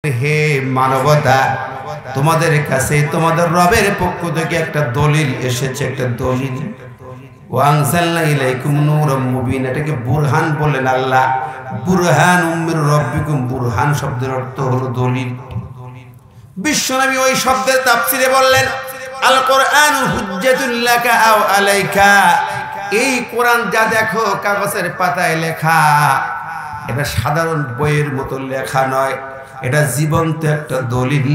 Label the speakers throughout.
Speaker 1: হে মানবতা, তোমাদের কাছে তোমাদের রবের পক্ষ থেকে একটা দলিল এসেছে, একটা দলিল। ওয়ানজালনা ইলাইকুম নূরাম মুবিন, এটাকে বুরহান বলেন আল্লাহ। বুরহানুম মির রাব্বিকুম, বুরহান শব্দের অর্থ হলো দলিল। বিশ্বনবী ওই শব্দের তাফসীরে বললেন, আল কোরআনু হুজ্জাতুল লাকা আও আলাইকা। এই কোরআন যা দেখো কাগজের পাতায় লেখা, এটা সাধারণ বইয়ের মতো লেখা নয়, এটা জীবন্ত একটা দলিল।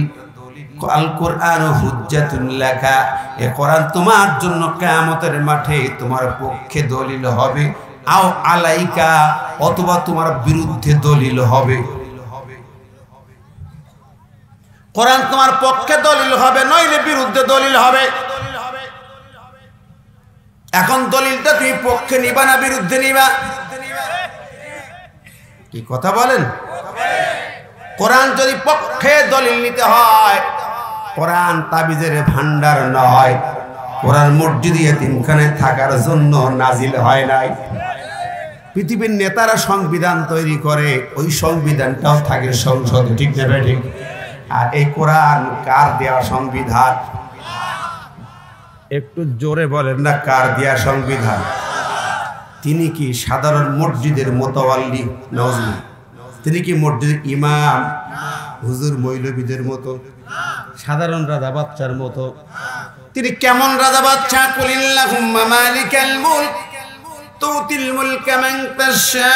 Speaker 1: আল কোরআনু হুজ্জাতুল লাকা, এই কোরআন তোমার জন্য কিয়ামতের মাঠে তোমার পক্ষে দলিল হবে, আও আলাইকা, অথবা তোমার বিরুদ্ধে দলিল হবে। কোরআন তোমার পক্ষে দলিল হবে, নইলে বিরুদ্ধে দলিল হবে। এখন দলিলটা তুমি পক্ষে নিবা না বিরুদ্ধে নিবা? কি কথা বলেন? কোরআন যদি পক্ষে দলিল নিতে হয়, কোরআন তাবিজের ভান্ডার নয়। কোরআন মসজিদে এতিমখানায় থাকার জন্য নাজিল হয় নাই। পৃথিবীর নেতারা সংবিধান তৈরি করে, ওই সংবিধানটাও থাকে সংসদে, ঠিক না ঠিক? আর এই কোরআন কার দেওয়া সংবিধান? একটু জোরে বলেন না, কার দেওয়া সংবিধান? তিনি কি সাধারণ মসজিদের মোতাওয়াল্লি? নজরুল তিনি কি মসজিদের ইমাম, হুজুর মৌলবীদের মতো, সাধারণ রাজা বাচ্চার মতো? তিনি কেমন রাজা বাচ্চা? কুলিল্লাহুম্মা মালিকাল মুলক তুতিল মুলকা মান তাশা,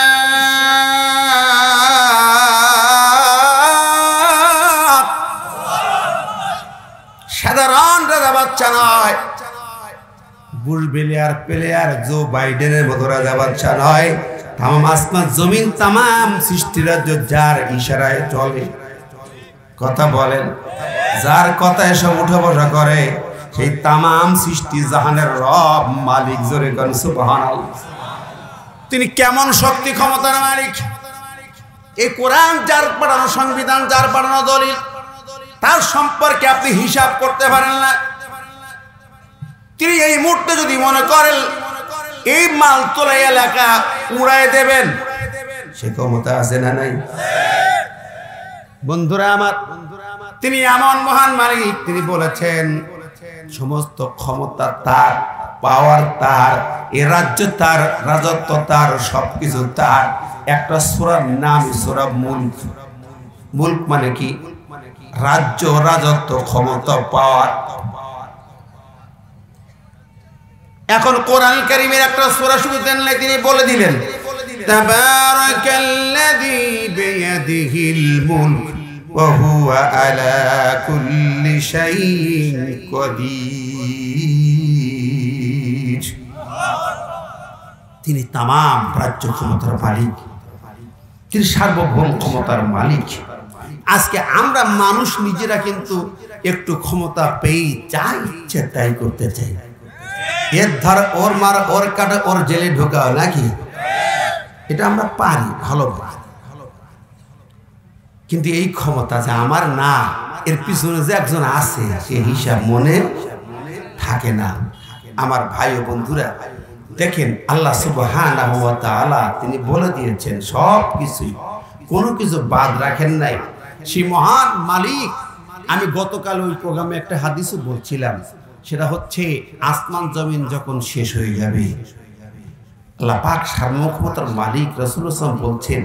Speaker 1: সাধারণ রাজা বাচ্চা নয়, বুশ প্লেয়ার জো বাইডেনের মতো রাজা বাচ্চা নয়। তামাম আসমান জমিন, তামাম সৃষ্টি রাজ্য যার ইশারায় চলে। কথা বলেন, যার কথায় সব উঠা বসা করে, সেই তামাম সৃষ্টি জাহানের রব মালিক। জোরে কোন সুবহানাল্লাহ। তিনি কেমন শক্তি ক্ষমতার মালিক? এই কোরআন যার পাঠানো সংবিধান, যার পাঠানো দলিল, তার সম্পর্কে আপনি হিসাব করতে পারেন না। তিনি এই মুহূর্তে যদি মনে করেন এই মালতোলা এলাকা উড়ায় দেবেন, সে ক্ষমতা আছে না নাই? বন্ধুরা আমার, তিনি এমন মহান মালিক, তিনি বলেছেন সমস্ত ক্ষমতা তার, পাওয়ার তার, এ রাজ্য তার, রাজত্ব তার, সবকিছু তার। একটা সূরার নাম সূরা মুলক। মুলক মানে কি? রাজ্য, রাজত্ব, ক্ষমতা, পাওয়ার। এখন কোরআন কারীমের একটা সূরা শুরু দেন, তিনি বলে দিলেন তাবারাকাল্লাযী বিয়াদিহিল মুলক ওয়া হুয়া আলা কুল্লি শাইইন কাদির। তিনি তামাম রাজ্য ক্ষমতার মালিক, তিনি সার্বভৌম ক্ষমতার মালিক। আজকে আমরা মানুষ নিজেরা কিন্তু একটু ক্ষমতা পেয়ে যা ইচ্ছে তাই করতে চাই। এর ধর, ওর মার, ওর কাটা, ওর জেলে ঢোকাও নাকি? এটা আমরা পারি, ভালো পারি। কিন্তু এই ক্ষমতা যে আমার না, এর পিছনে যে একজন আছে, সে হিসাব মনে থাকে না। আমার ভাই ও বন্ধুরা, দেখেন আল্লাহ সুবহানাহু ওয়া তাআলা তিনি বলে দিয়েছেন সব কিছুই, কোনো কিছু বাদ রাখেন নাই। সেই মহান মালিক, আমি গতকাল ওই প্রোগ্রামে একটা হাদিসও বলছিলাম, সেটা হচ্ছে আসমান জমিন যখন শেষ হয়ে যাবে, আল্লাহ পাক সার্বভৌমতার মালিক রাসূলুল্লাহ সাল্লাল্লাহু আলাইহি ওয়াসাল্লাম বলছেন,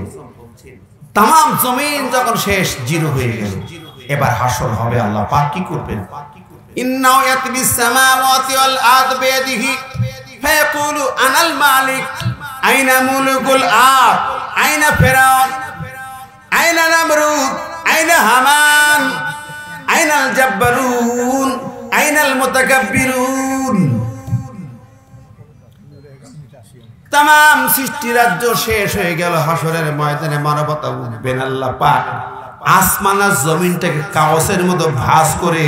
Speaker 1: তামাম জমিন যখন শেষ, জিরো হয়ে গেল, এবার হাসর হবে। আল্লাহ পাক কি করবেন? ইন্নাহু ইয়াতিবিস সামাওয়াতি ওয়াল আরদ বিয়াদিহি ফায়াকুলু আনাল মালিক আইনা মুলকুল আরদ আইনা ফিরআউন আইনা নামরুদ আইনা হামান আইনাল জাব্বারুন আইনাল মুতাকাব্বিরুন। তামাম সৃষ্টি রাজ্য শেষ হয়ে গেল, হাসরের ময়দানে মানবতা উঠবেন। আল্লাহ পাক আসমান আর জমিনটাকে কাগজের মতো ভাঁজ করে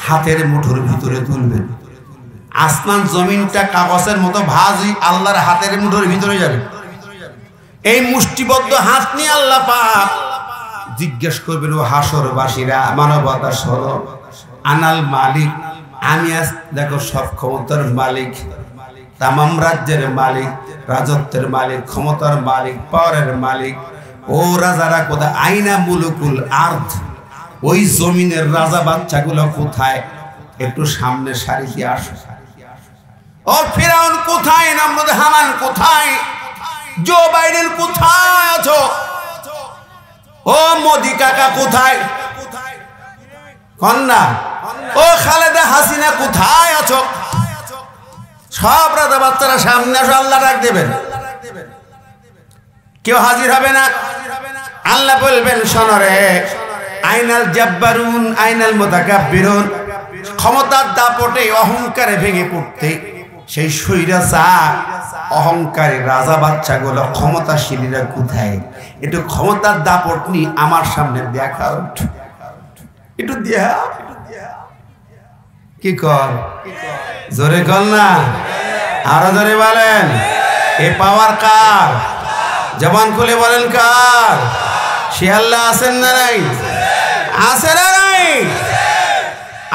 Speaker 1: হাতের মুঠোর ভিতরে তুলবেন। আসমান জমিনটা কাগজের মতো ভাঁজই আল্লাহর হাতের মুঠোর ভিতরে যাবে। এই মুষ্টিবদ্ধ হাত নিয়ে আল্লাহ পাক জিজ্ঞেস করবেন, ও হাসরবাসীরা, মানবতা শোনো, আনাল মালিক, আমি আজ দেখো সব ক্ষমতার মালিক, তামাম রাজ্যের মালিক, রাজত্বের মালিক, ক্ষমতার মালিক, পাওয়ারের মালিক। ও রাজারা কোথায়? আইনা মুলুকুল আরদ, ওই জমিনের রাজা বাচ্চাগুলো কোথায়? একটু সামনে সারিতে আসো। ও ফিরাউন কোথায়? নমরুদ হামান কোথায়? জো বাইডেন কোথায় আছো? ও মোদি কাকা কোথায়? কন্যা ও খালেদা হাসিনা কোথায় আছো? সব রাজা বাচ্চারা সামনে আসো, আল্লাহ ডাক দেবেন। কেউ হাজির হবে না। আল্লাহ বলবেন, শোনো রে, আইনাল জাব্বারুন আইনাল মুতাকাব্বিরুন। ক্ষমতার দাপটে অহংকারে ভেঙে পড়তে সেই স্বৈরাচার অহংকারী রাজা বাচ্চাগুলো ক্ষমতাশীলীরা কোথায়? একটু ক্ষমতার দাপট নি আমার সামনে দেখা, একটু দিয়া কি কর, জোরে কর না, আরো জোরে বলেন। এ পাওয়ার কার? জবান খুলে বলেন কার? সে আল্লাহ আছেন না নাই? আছে না নাই?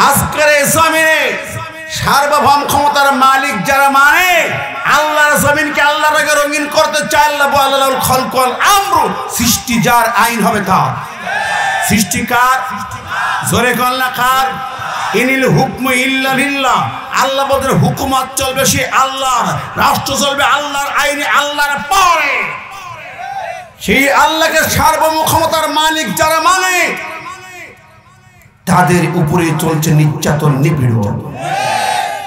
Speaker 1: আজকের এই জমিনে সার্বভৌম ক্ষমতার মালিক যারা মানে আল্লাহর জমিনকে আল্লাহর আগে রঙিন করতে চায়, আল্লাহ বলেন খলকল আমরু, সৃষ্টি যার আইন হবে তার। সৃষ্টি কার? জোরে কল্লা কার? ইনিল হুকমু ইল্লা লিল্লাহ। আল্লাহ বলেন হুকুমত চলবে সে আল্লাহর, রাষ্ট্র চলবে আল্লাহর আইনে, আল্লাহর পরে। সেই আল্লাহকে সার্বভৌম ক্ষমতার মালিক যারা মানে তাদের উপরে চলছে নির্যাতন, নিপীড়ন।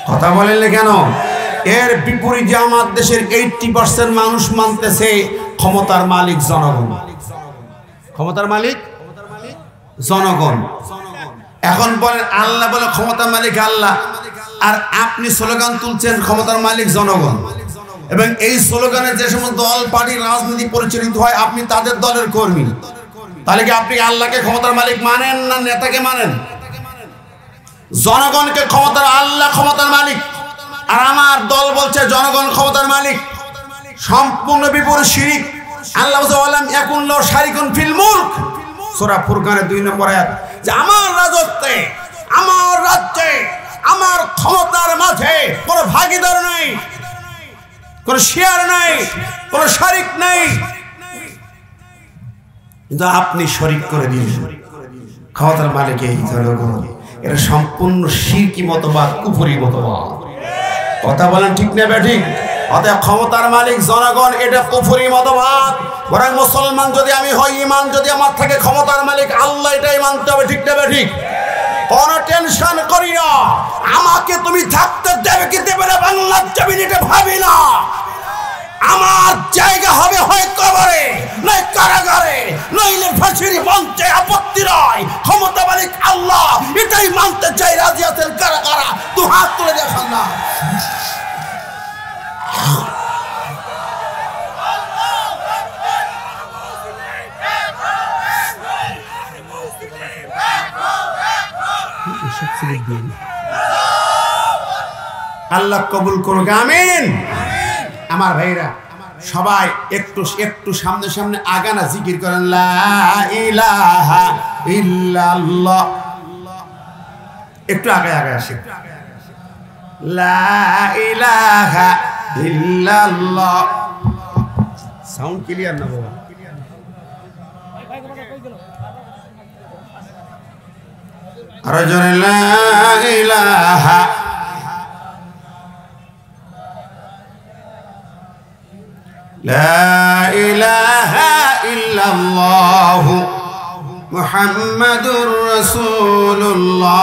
Speaker 1: কথা বলেন কেন? এর বিপরীতে আমার দেশের 80% মানুষ মানতেছে ক্ষমতার মালিক জনগণ। ক্ষমতার মালিক জনগণ। এখন বলেন আল্লাহ বলে ক্ষমতার মালিক আল্লাহ, আর আপনি স্লোগান তুলছেন ক্ষমতার মালিক জনগণ। এবং এই স্লোগানে যে সমস্ত দল পার্টি রাজনীতি পরিচালিত হয় আপনি তাদের দলের কর্মী, তাহলে কি আপনি আল্লাহকে ক্ষমতার মালিক মানেন না নেতাকে মানেন? জনগণকে ক্ষমতার, আল্লাহ ক্ষমতার মালিক, আর আমার দল বলছে জনগণ ক্ষমতার মালিক। সম্পূর্ণ বিপরীত শিরিক। আল্লাহ বলেন ইয়াকুল্লু শারিকুন ফিল মুলক, সূরা ফুরকানের 2 নম্বর আয়াত, যে আমার রাজত্বে, আমার রাজ্যে, আমার ক্ষমতার মাঝে কোনো ভাগীদার নাই, কোনো শেয়ার নাই, কোনো শরিক নাই। কিন্তু আপনি শরিক করে দিয়েছেন ক্ষমতার মালিক এই জনগণ। এটা সম্পূর্ণ শিরকি মতবাদ, কুফরি মতবাদ। কথা বলেন ঠিক না বেঠিক? অতএব ক্ষমতার মালিক জনগণ এটা কুফরি মতবাদ। বরং মুসলমান যদি আমি হই, ইমান যদি আমার থাকে, ক্ষমতার মালিক আল্লাহ, এটাই মানতে হবে। ঠিক না বেঠিক? কোনো টেনশন করি না, আমাকে তুমি থাকতে দেবে কি দেবে না বাংলার জমিন এটা ভাবি না। আমার জায়গা হবে হয় কবরে, নয় কারাগারে, নইলে ফাঁসির মঞ্চে, আপত্তি নয়। ক্ষমতা মালিক আল্লাহ, এটাই মানতে চাই। রাজি আছেন কারা কারা? তো হাত তুলে দেখান না। আল্লাহ কবুল করুক, আমিন। আমার ভাইরা সবাই একটু একটু সামনে সামনে আগানা জিকির করেন, লা ইলাহা ইল্লাল্লাহ। একটু আগে আগে আসে, লা ইলাহা ইল্লাল্লাহ। সাউন্ড ক্লিয়ার না বাবা? আরো জোরে, লা ইলাহা লা ইলাহা ইল্লাল্লাহ মুহাম্মাদুর রাসূলুল্লাহ।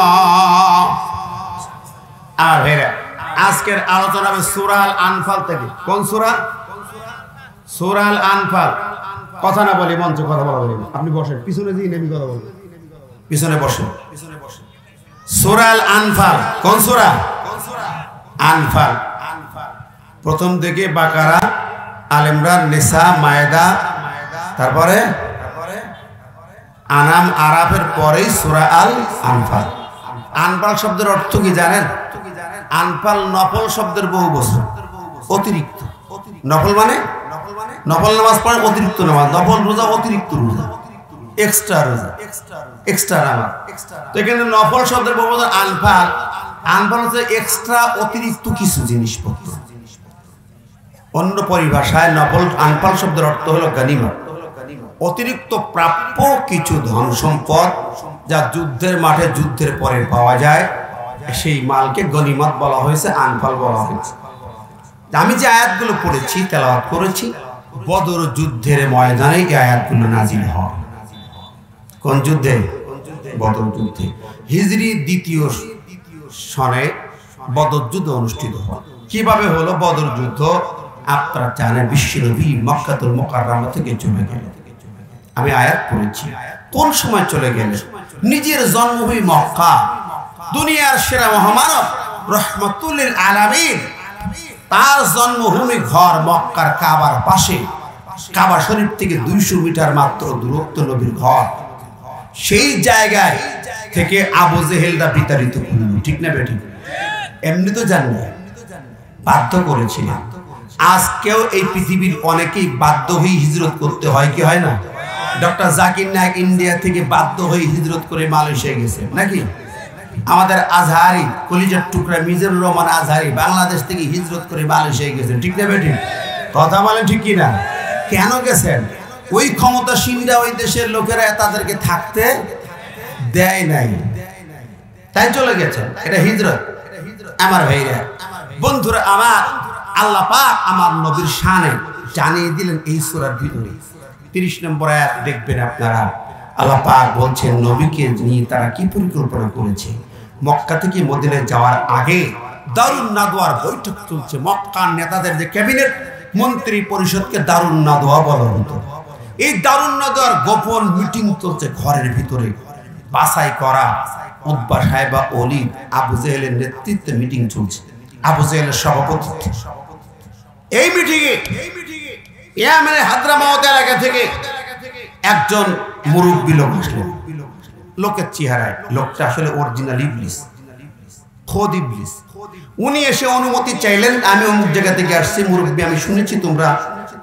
Speaker 1: আর ভাইরা আজকের আলোচনা হবে সূরা আল আনফাল থেকে। কোন সূরা? সূরা আল আনফাল। কথা না বলি, মঞ্চে কথা বলা বলি। আপনি বসেন, পিছনে দিন, আমি কথা বলবো। পিছনে বসেন। সূরা আল আনফাল। কোন সূরা? আনফাল। প্রথম থেকে বাকারা, আল ইমরান, নিসা, মায়েদা, তারপরে আনাম, আরাফের পরেই সূরা আল আনফাল। আনফাল শব্দের অর্থ কি জানেন? আনফাল নফল শব্দের বহু বচন, অতিরিক্ত। নফল মানে নফল নামাজ পড়ে, অতিরিক্ত নামাজ। নফল রোজা অতিরিক্ত রোজা, এক্সট্রা রোজা, এক্সট্রা নামাজ। তো এখানে নফল শব্দের বহু বচন আনফাল। আনফাল হচ্ছে এক্সট্রা, অতিরিক্ত কিছু জিনিসপত্র। অন্য পরিভাষায় নফল, আনফাল শব্দের অর্থ হলো গানিমত, অতিরিক্ত প্রাপ্য কিছু ধন সম্পদ যা যুদ্ধের মাঠে যুদ্ধের পরে পাওয়া যায়, সেই মালকে গনিমত বলা হয়েছে, আনফাল বলা হয়েছে। আমি যে আয়াতগুলো পড়েছি, তেলাওয়াত করেছি, বদর যুদ্ধের ময়দানে এই আয়াতগুলো নাজিল হয়। কোন যুদ্ধে? বদর যুদ্ধে। হিজরি 2য় সনে বদর যুদ্ধ অনুষ্ঠিত হয়। কিভাবে হলো বদর যুদ্ধ? আপনারা জানেন, বিশ্বনবী মক্কাতুল মুকাররমা থেকে চলে গেলেন। আমি আয়াত পড়েছি। কোন সময় চলে গেলেন? নিজের জন্মভূমি মক্কা, দুনিয়ার সেরা মহামানব রাহমাতুল লিল আলামিন, তার জন্মভূমি ঘর মক্কার কাবার পাশে, কাবা শরীফ থেকে 200 মিটার মাত্র দূরত্ব নবীর ঘর। সেই জায়গায় থেকে আবু জেহেলরা বিতাড়িত করল, ঠিক না বেঠিক? এমনি তো জান না, বাধ্য করেছিলেন। আজকেও এই পৃথিবীর অনেকেই বাধ্য হয়ে হিজরত করতে হয়, কি হয় না? ডক্টর জাকির নায়েক ইন্ডিয়া থেকে বাধ্য হয়ে হিজরত করে মালয়েশিয়া গেছে নাকি? আমাদের আজহারি কলিজার টুকরা মিজানুর রহমান আজহারি বাংলাদেশ থেকে হিজরত করে মালয়েশিয়া গেছেন, ঠিক না বেঠিক? কথা বলেন ঠিক কি না? কেন গেছেন? ওই ক্ষমতাসীনরা, ওই দেশের লোকেরা তাদেরকে থাকতে দেয় নাই, তাই চলে গেছেন। এটা হিজরত। আমার ভাইরা, বন্ধুরা আমার, আল্লাহ পাক আমার নবীর শানে জানিয়ে দিলেন এই সূরার ভিতরে 30 নম্বর আয়াত দেখবেন আপনারা। আল্লাহ পাক বলছেন নবীকে নিয়ে তারা কি পরিকল্পনা করেছে। মক্কা থেকে মদিনায় যাওয়ার আগে দারুন নাদওয়ার বৈঠক চলছে। মক্কার নেতাদের যে ক্যাবিনেট মন্ত্রী পরিষদকে দারুন নাদওয়া বলা হতো। এই দারুন নাদওয়ার গোপন মিটিং চলছে ঘরের ভিতরে। বাছাই করা উতবা সাহেবা ওলীদ আবু জেহেলের নেতৃত্বে মিটিং চলছে, আবু জেহেলের সভাপতিত্বে। এই মিটিংয়ে ইয়ামেনের হাদ্রামাউত এলাকা থেকে একজন মুরব্বী লোক আসলেন, লোকের চেহারায়। লোকটা আসলে অরিজিনাল ইবলিস, খোদ ইবলিস। উনি এসে অনুমতি চাইলেন, আমি অমুক জায়গা থেকে আসছি মুরব্বী, আমি শুনেছি তোমরা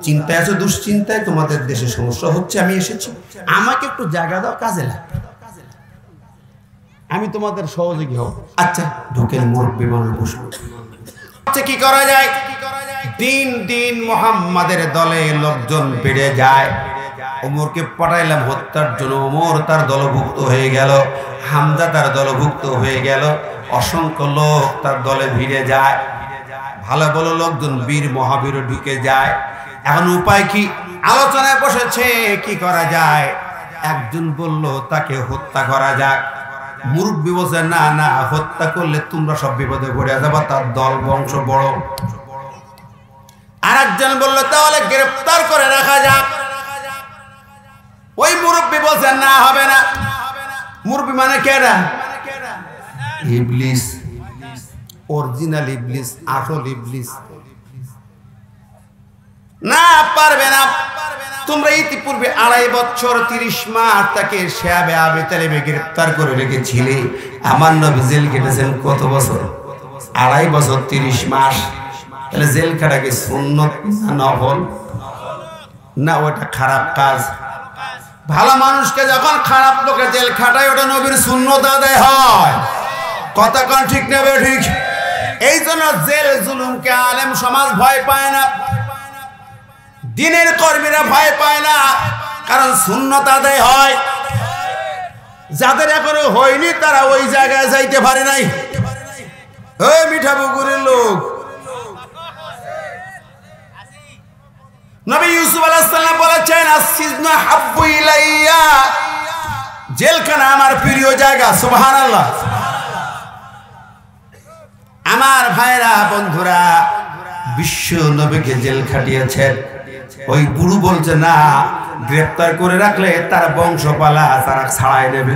Speaker 1: চিন্তায় আছো, দুশ্চিন্তায়, তোমাদের দেশে সমস্যা হচ্ছে, আমি এসেছি, আমাকে একটু জায়গা দাও, কাজে লাগবে, আমি তোমাদের সহযোগী হব। আচ্ছা ঢুকেন। মুরব্বী মানুষ বসলো। কি করা যায়? দিন দিন মুহাম্মাদের দলে লোকজন বেড়ে যায়। ওমরকে পাঠাইলাম হত্যার জন্য, ওমর তার দলভুক্ত হয়ে গেল, হামজা তার দলভুক্ত হয়ে গেল, অসংখ্য লোক তার দলে ভিড়ে যায়। ভালো ভালো লোকজন বীর মহাবীর ঢুকে যায়। এখন উপায় কি? আলোচনায় বসেছে কি করা যায়। একজন বলল তাকে হত্যা করা যাক। মুরব্বী বলছে না না, হত্যা করলে তোমরা সব বিপদে পড়ে যাবে, তার দল বংশ বড়। আর একজন বলল তাহলে গ্রেফতার করে রাখা যাক। ওই মুরব্বী বলছে না, হবে না। মুরব্বী মানে কেডা? ইবলিস, অরিজিনাল ইবলিস, আসল ইবলিস। না, পারবে না। তোমরা ইতিপূর্বে 2.5 বছর 30 মাস তাকে শাবে আবি তালেবে গ্রেফতার করে রেখেছিলে। আমার নবী জেল কেটেছেন কত বছর? 2.5 বছর 30 মাস। তাহলে জেল খাটা কি সুন্নত না নফল? না, ওটা খারাপ কাজ। ভালো মানুষকে যখন খারাপ লোকে জেল খাটায়, ওটা নবীর সুন্নত আদায় হয়। কথা কোন ঠিক না ঠিক? এই জন্য জেল জুলুমকে আলেম সমাজ ভয় পায় না, দিনের কর্মীরা ভয় পায় না, কারণ সুন্নত আদায় হয়। যাদের এখনো হয়নি তারা ওই জায়গায় যাইতে পারে নাই। ওই মিঠাপুকুরের লোক, নবী ইউসুফ আলাইহিস সালাম বলেছেন আসসিজনু হাব্বু ইলাইয়া, জেলখানা আমার প্রিয় জায়গা। সুবহানাল্লাহ। আমার ভাইরা বন্ধুরা, বিশ্ব নবীকে জেল খাটিয়েছেন। ওই বুড়ো বলছে না, গ্রেফতার করে রাখলে তার বংশপালা তারা ছাড়াই নেবে।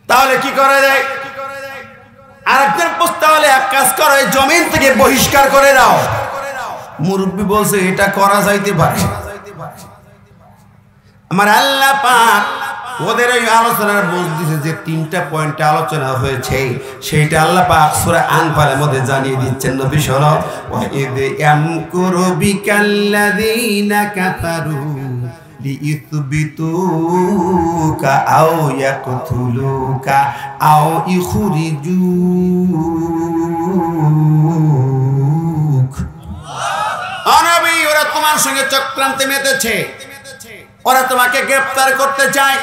Speaker 1: তাহলে কি করা যায়? আরেকজন তাহলে এক কাজ করো, জমিন থেকে বহিষ্কার করে দাও। মুরব্বী বলছে এটা করা যাইতে পারে। আমার আল্লাহ পাক ওদের এই আলোচনার বুঝ দিছে যে 3টা পয়েন্টে আলোচনা হয়েছে, সেইটা আল্লাহ পাক সূরা আনফালের মধ্যে জানিয়ে দিচ্ছেন। নবী শোনো, ওয়া ইয ইয়ামকুরু বিকাল্লাযীনা কাফারু লিইথবিতুকা আও ইয়াকতুলুকা আও ইখরিজুক। নবী, ওরা তোমার সঙ্গে চক্রান্তে মেতেছে, ওরা তোমাকে গ্রেফতার করতে চায়,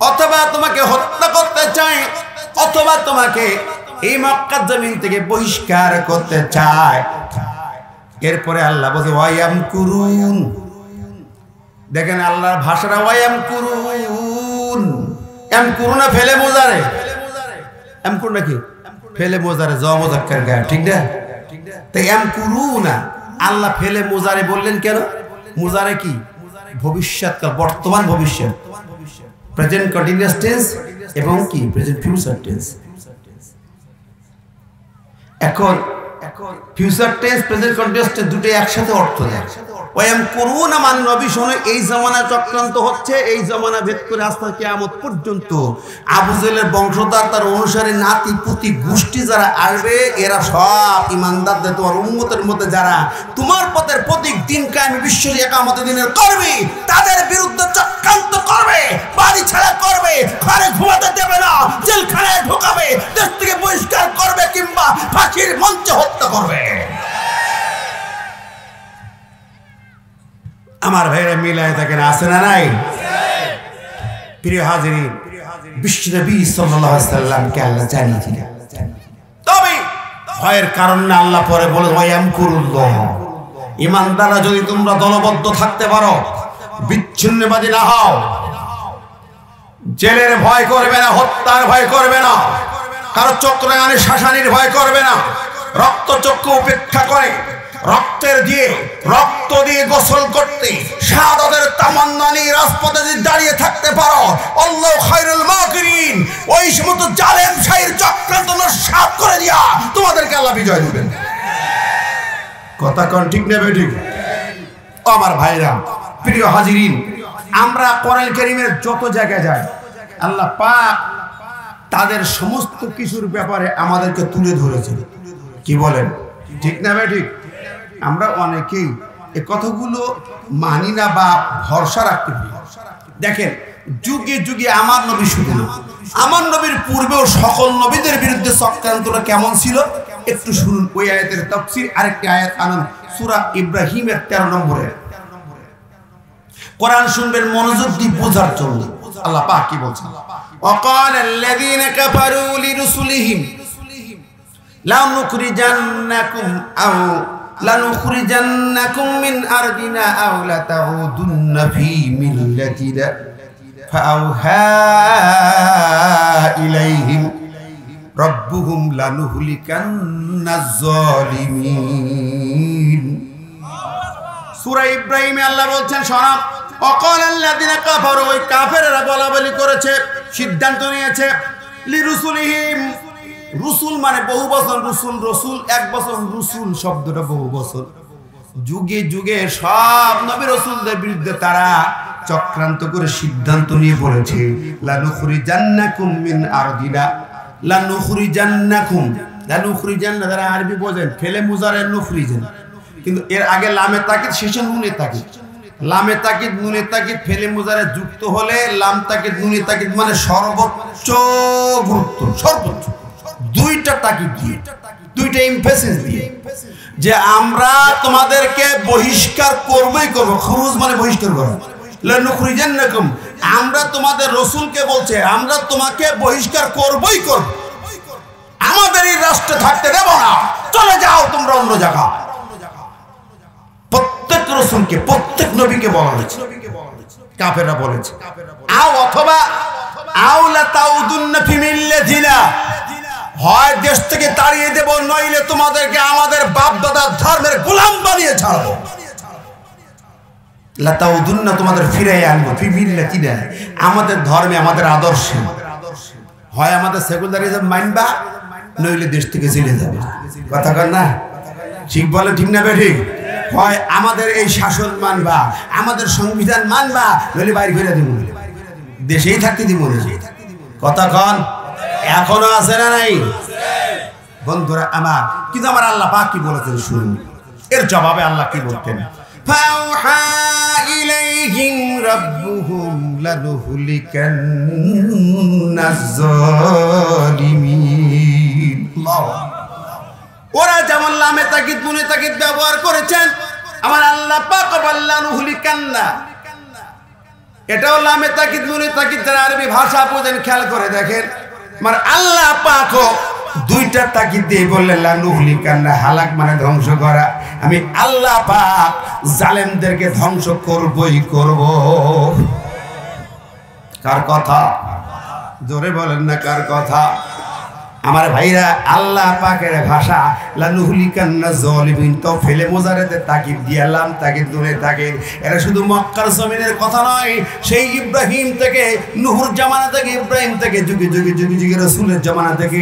Speaker 1: অথবা তোমাকে হত্যা করতে চায়, অথবা তোমাকে এই মক্কার জমিন থেকে বহিষ্কার করতে চায়। এরপরে আল্লাহ বলে ওয়ায়াম কুরুন। দেখেন আল্লাহর ভাষাটা ওয়ায়াম কুরুন। এম কুরুনা ফেলে মোজারে, এম কুরুনা কি ফেলে মোজারে জ মুজাক্কার গায়, ঠিক না? তাই এম কুরুনা আল্লাহ ফেলে মোজারে বললেন কেন? মোজারে কি? ভবিষ্যৎকাল, বর্তমান ভবিষ্যৎ, প্রেজেন্ট কন্টিনিউয়াস টেন্স এবং কি প্রেজেন্ট ফিউচার টেন্স। এখন future tense present continuous tense দুটো একসাথে অর্থ দেয়। ওয়ায়াম কুরুনা মান নবী শোনো, এই জামানা চক্রান্ত হচ্ছে, এই জামানা ভেদ করে আস্তে কিয়ামত পর্যন্ত আবু জেহেলের বংশধর, তার অনুসারী নাতি পুতি গোষ্ঠী যারা আসবে, এরা সব ইমানদারদের, তোমার উম্মতের মধ্যে যারা তোমার পথের প্রতীক দিন কায়েমে বিশ্বের একামতের দিনের কর্মী, তাদের বিরুদ্ধে চক্রান্ত করবে, বাড়ি ছাড়া করবে, ঘরে ঘুমাতে দেবে না, জেলখানায় ঢোকাবে, দেশ থেকে বহিষ্কার করবে, কিংবা ফাঁসির মঞ্চে হত্যা করবে। আমার ভাইরা মিলায় থাকেন, আছে না নাই? প্রিয় হাজিরিন, বিশ্বনবী সাল্লাল্লাহু আলাইহি সাল্লামকে আল্লাহ জানিয়েছিলেন, তবে ভয়ের কারণ না। আল্লাহ পরে বলে ওয়ায়াম কুরুল্লাহ, ইমানদাররা যদি তোমরা দলবদ্ধ থাকতে পারো, বিচ্ছিন্নবাদী না হও, জেলের ভয় করবে না, হত্যার ভয় করবে না, কারো চক্রায়নে শাসানির ভয় করবে না, রক্তচক্ষু উপেক্ষা করে রক্ত দিয়ে গোসল করতে, শাহাদাতের তামান্না নিয়ে রাজপথে যদি দাঁড়িয়ে থাকতে পারো, আল্লাহু খায়রুল মাকিরিন, ওই সমস্ত জালেম শাহীর চক্রান্ত সাফ করে দিয়া তোমাদেরকে আল্লাহ বিজয় দিবেন। কথা কোন ঠিক না বেঠিক? আমার ভাইরা, প্রিয় হাজিরিন, আমরা কোরআন কারীমের যত জায়গায় যাই, আল্লাহ পাক তাদের সমস্ত কিছুর ব্যাপারে আমাদেরকে তুলে ধরেছেন। কি বলেন, ঠিক না বেঠিক? আমরা অনেকেই এই কথাগুলো মানি না বা ভরসা রাখতে পারি। দেখেন, যুগে যুগে আমার নবী শুধু না, আমার নবীর পূর্বেও সকল নবীদের বিরুদ্ধে চক্রান্তটা কেমন ছিল একটু শুনুন। ওই আয়াতের তাফসীর আরেকটি আয়াত আনন্দ, সূরা ইব্রাহিমের 13 নম্বরে। কোরআন শুনবেন মনোযোগ দিয়ে বোঝার জন্য। আল্লাহ পাক কি বলছেন? ওয়াকালাল্লাযীনা কাফারু লিরুসুলিহিম লানুখরিজান্নাকুম মিন আরদিনা আও লাতাউদুন্না ফী মিল্লাতিনা ফাআওহা ইলাইহিম রাব্বুহুম লানুহলিকান্নাজ জালিমিন। সূরা ইব্রাহিমে আল্লাহ বলছেন, শোনো, ওয়াকালাল্লাযীনা কাফারু, ওই কাফেররা বলাবলি করেছে, সিদ্ধান্ত নিয়েছে, লিরুসুলিহিম, রসুল মানে বহু বছর, রসুল এক বছর, রসুল শব্দটা বহু বছর। যুগে যুগে সব নবী রসুলদের বিরুদ্ধে তারা চক্রান্ত করে সিদ্ধান্ত নিয়ে বলেছে, লানুখরিজান্নাকুম মিন আরদিনা, লানুখরিজান্নাকুম, লানুখরিজান্না যারা আরবি বোঝেন, ফেলে মুজারে নুখরিজান, কিন্তু এর আগে লামে তাকিদ, শেষে নুনে তাকিদ। লামে তাকিদ নুনে তাকিদ ফেলে মুজারে যুক্ত হলে লাম তাকিদ নুনে তাকিদ মানে সর্বোচ্চ গুরুত্ব, সর্বোচ্চ দুইটা তাকিদ দিয়ে, দুইটা এমফাসিস দিয়ে, যে আমরা তোমাদেরকে বহিষ্কার করবই করব। খুরুজ মানে বহিষ্কার করা, লানুখরিজান্নাকুম, আমরা তোমাদের রসুলকে বলছে আমরা তোমাকে বহিষ্কার করবই করব, আমাদের এই রাষ্ট্রে থাকতে দেব না, চলে যাও তোমরা অন্য জায়গায়। প্রত্যেক রসুলকে, প্রত্যেক নবীকে বলা হয়েছে, কাফেররা বলেছে। আও অথবা আও লাতাউদুন্না ফি মিল্লাতিনা, হয় দেশ থেকে তাড়িয়ে দেব, নইলে তোমাদেরকে আমাদের বাপ দাদার ধর্মের গোলাম বানিয়ে ছাড়বো। লাতাউদুন্না, তোমাদের ফিরাই আনবো, ফি মিল্লাতিনা, আমাদের ধর্মে, আমাদের আদর্শে। হয় আমাদের সেকুলারিজম মানবা, নইলে দেশ থেকে চলে যাবে। কথা কর না, ঠিক বলে, ঠিক না বেঠিক? হয় আমাদের এই শাসন মানবা, আমাদের সংবিধান মানবা, নইলে বাইরে ফিরে দিব, দেশেই থাকতে দিব না। কথা কন, এখনো আছে না নাই? বন্ধুরা আমার, কিন্তু আমার আল্লাহ পাক কি বলেছেন শুনুন। এর জবাবে আল্লাহ কি বলতেন? ফাওহা ইলাইহিম রাব্বুহুম লানুহলিকান্নাজ জালিমিন। ওরা যেমন লামে তাকিদ নুনে তাকিদ ব্যবহার করেছেন, আমার আল্লাহ পাক লানুহলিকান্না, এটাও লামে তাকিদ নুনে তাকিদ যারা আরবি ভাষা বোঝেন খেয়াল করে দেখেন মানে আল্লাহ পাকও দুইটা তাকিদ দিয়ে বললেন লা নুহলিকান্না, হালাক মানে ধ্বংস করা। আমি আল্লাহ পাক জালেমদেরকে ধ্বংস করবই করব। কার কথা? জোরে বলেন না কার কথা? আমার ভাইরা, আল্লাহ পাকের ভাষা লা নুহলিকান্না যালিমিন, তো ফেলে মোজারেতে তাকিদ দিয়ালাম তাকিদ নুনে তাকিদ। এটা শুধু মক্কার জমিনের কথা নয়, সেই ইব্রাহিম থেকে নূহর জামানা থেকে, ইব্রাহিম থেকে যুগে যুগে যুগে যুগে রাসূলের জামানা থেকে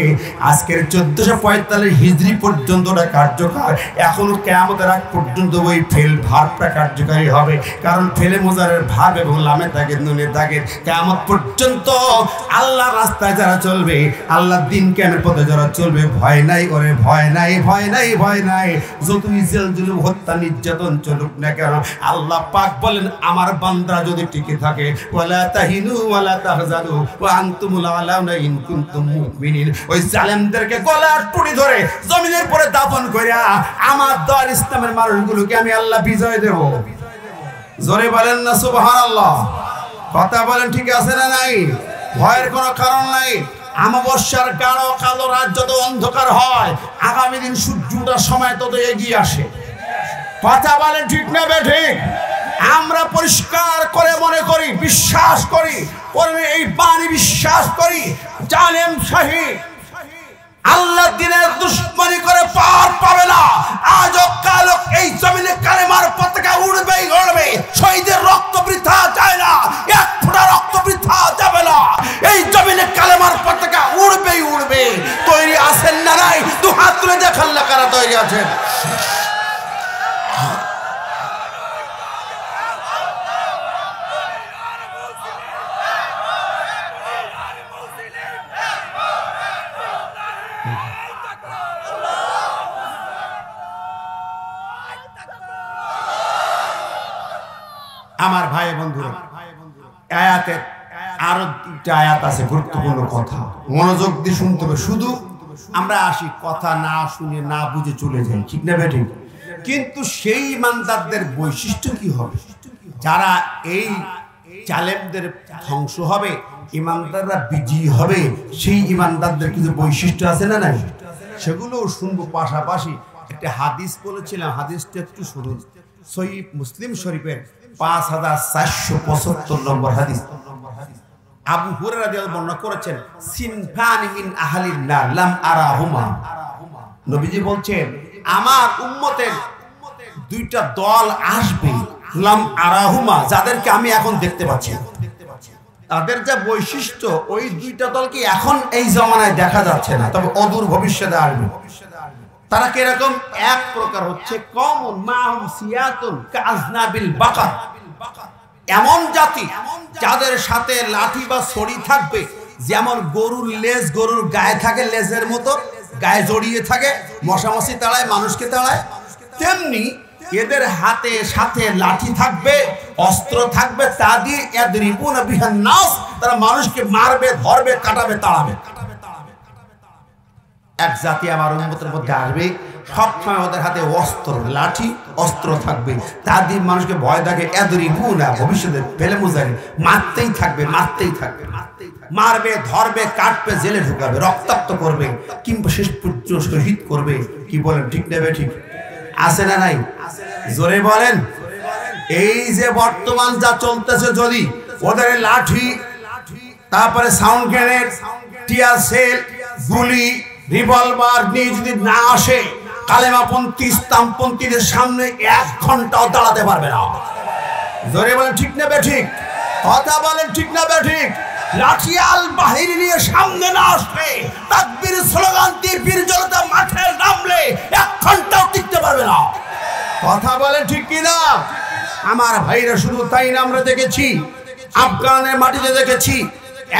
Speaker 1: আজকের 1445 হিজরি পর্যন্ত এটা কার্যকর। এখনো কিয়ামতের আগ পর্যন্ত ওই ফেল ভাবটা কার্যকারী হবে, কারণ ফেলে মোজারের ভাব এবং লামে তাকিদ নুনে তাকিদ কিয়ামত পর্যন্ত আল্লাহর রাস্তায় যারা চলবে, আল্লাহর দিনকে পথে যারা চলবে, ভয় নাই ওরে, ভয় নাই, ভয় নাই, ভয় নাই। যতই জেল জুলুম হত্যা নির্যাতন চলুক না কেন, আল্লাহ পাক বলেন আমার বান্দা যদি টিকে থাকে, ওয়ালা তাহিনু ওয়ালা তাহজানু ওয়া আনতুমুল আলাউনা ইন কুনতুম মুমিনিন, ওই জালেমদেরকে গলার টুটি ধরে জমিনের পরে দাফন কইরা আমার দল ইসলামের মানুষগুলোকে আমি আল্লাহ বিজয় দেব। জোরে বলেন না সুবহানাল্লাহ। কথা বলেন ঠিক আছে না নাই? ভয়ের কোনো কারণ নাই। আমাবস্যার কালো কালো রাত যত অন্ধকার হয়, আগামী দিন সূর্যটার সময় তত এগিয়ে আসে। কথা বলেন ঠিক না বেঠিক? আমরা পরিষ্কার করে মনে করি, বিশ্বাস করি, এই বাণী বিশ্বাস করি, জালেম শাহী আল্লাহ দিনের দুশ্মনী করে পার পাবে না। আজও কালো এই জমিনে কালেমার পতাকা উড়বেই উড়বে। শহীদের রক্ত বৃথা যায় না, এক ফোঁটা রক্ত বৃথা যাবে না। এই জমিনে কালেমার পতাকা উড়বেই উড়বে। তৈরি আছেন না নাই? দু হাত তুলে দেখান না কারা তৈরি আছেন। আমার ভাই বন্ধুরা, আয়াতে আরো দুইটা আয়াত আছে, গুরুত্বপূর্ণ কথা, মনোযোগ দিয়ে শুনতে হবে। শুধু আমরা আসি কথা না শুনে না বুঝে চলে যাই, ঠিক না বেঠিক? কিন্তু সেই ইমানদারদের বৈশিষ্ট্য কি হবে যারা এই জালেমদের ধ্বংস হবে, ইমানদাররা বিজয়ী হবে? সেই ইমানদারদের কিছু বৈশিষ্ট্য আছে না নাই? সেগুলোও শুনবো। পাশাপাশি একটা হাদিস বলেছিলাম, হাদিসটা একটু শুনুন। সহিহ মুসলিম শরীফের 5475 নম্বর হাদিস। আবু হুরায়রা রাদিয়াল্লাহু বর্ণনা করেছেন, সিনফানি মিন আহলিন নার লাম আরাহুমা। নবীজি বলছেন আমার উম্মতের দুইটা দল আসবে, লাম আরাহুমা, যাদেরকে আমি এখন দেখতে পাচ্ছি। তাদের যে বৈশিষ্ট্য, ওই দুইটা দলকে এখন এই জামানায় দেখা যাচ্ছে না, তবে অদূর ভবিষ্যতে আসবে। তারা কিরকম? এক প্রকার হচ্ছে কওমুন মাহুম সিয়াতুন কাজনাবিল বাকার, এমন জাতি যাদের সাথে লাঠি বা ছড়ি থাকবে, যেমন গরুর লেজ গরুর গায়ে থাকে, লেজের মতো গায়ে জড়িয়ে থাকে, মশামাছি তাড়ায়, মানুষকে তাড়ায়, তেমনি এদের হাতে সাথে লাঠি থাকবে, অস্ত্র থাকবে, তা দিয়ে ইয়াদরিবুনা বিহান নাস, তারা মানুষকে মারবে, ধরবে, কাটাবে, তাড়াবে। এক জাতি আমার উম্মতের মধ্যে আসবে, সবসময় ওদের হাতে অস্ত্র, লাঠি অস্ত্র থাকবে, তা দিয়ে মানুষকে ভয় দেখে, ইয়াদরিবুনা, ভবিষ্যতে ফেলে মুজারি, মারতেই থাকবে, মারতেই থাকবে, মারবে, ধরবে, কাটবে, জেলে ঢুকাবে, রক্তাক্ত করবে, কিংবা শেষ পর্যন্ত শহীদ করবে। কি বলেন, ঠিক নেবে? ঠিক আছে না নাই? জোরে বলেন। এই যে বর্তমান যা চলতেছে, যদি ওদের লাঠি, তারপরে সাউন্ড গ্রেনেড, টিয়ার সেল, গুলি, রিভলভার নিয়ে যদি না আসে, কালেমাপন্থী ইসলামপন্থীদের সামনে 1 ঘন্টাও দাঁড়াতে পারবে না। জোরে বলেন, ঠিক না বেঠিক? কথা বলেন, ঠিক না বেঠিক? লাঠিয়াল বাহিনী নিয়ে সামনে না আসলে, তাকবীর স্লোগান দিয়ে বীর জনতা মাঠে নামলে 1 ঘন্টাও টিকতে পারবে না। কথা বলেন, ঠিক কিনা? আমার ভাইরা, শুধু তাই না, আমরা দেখেছি আফগানের মাটিতে দেখেছি,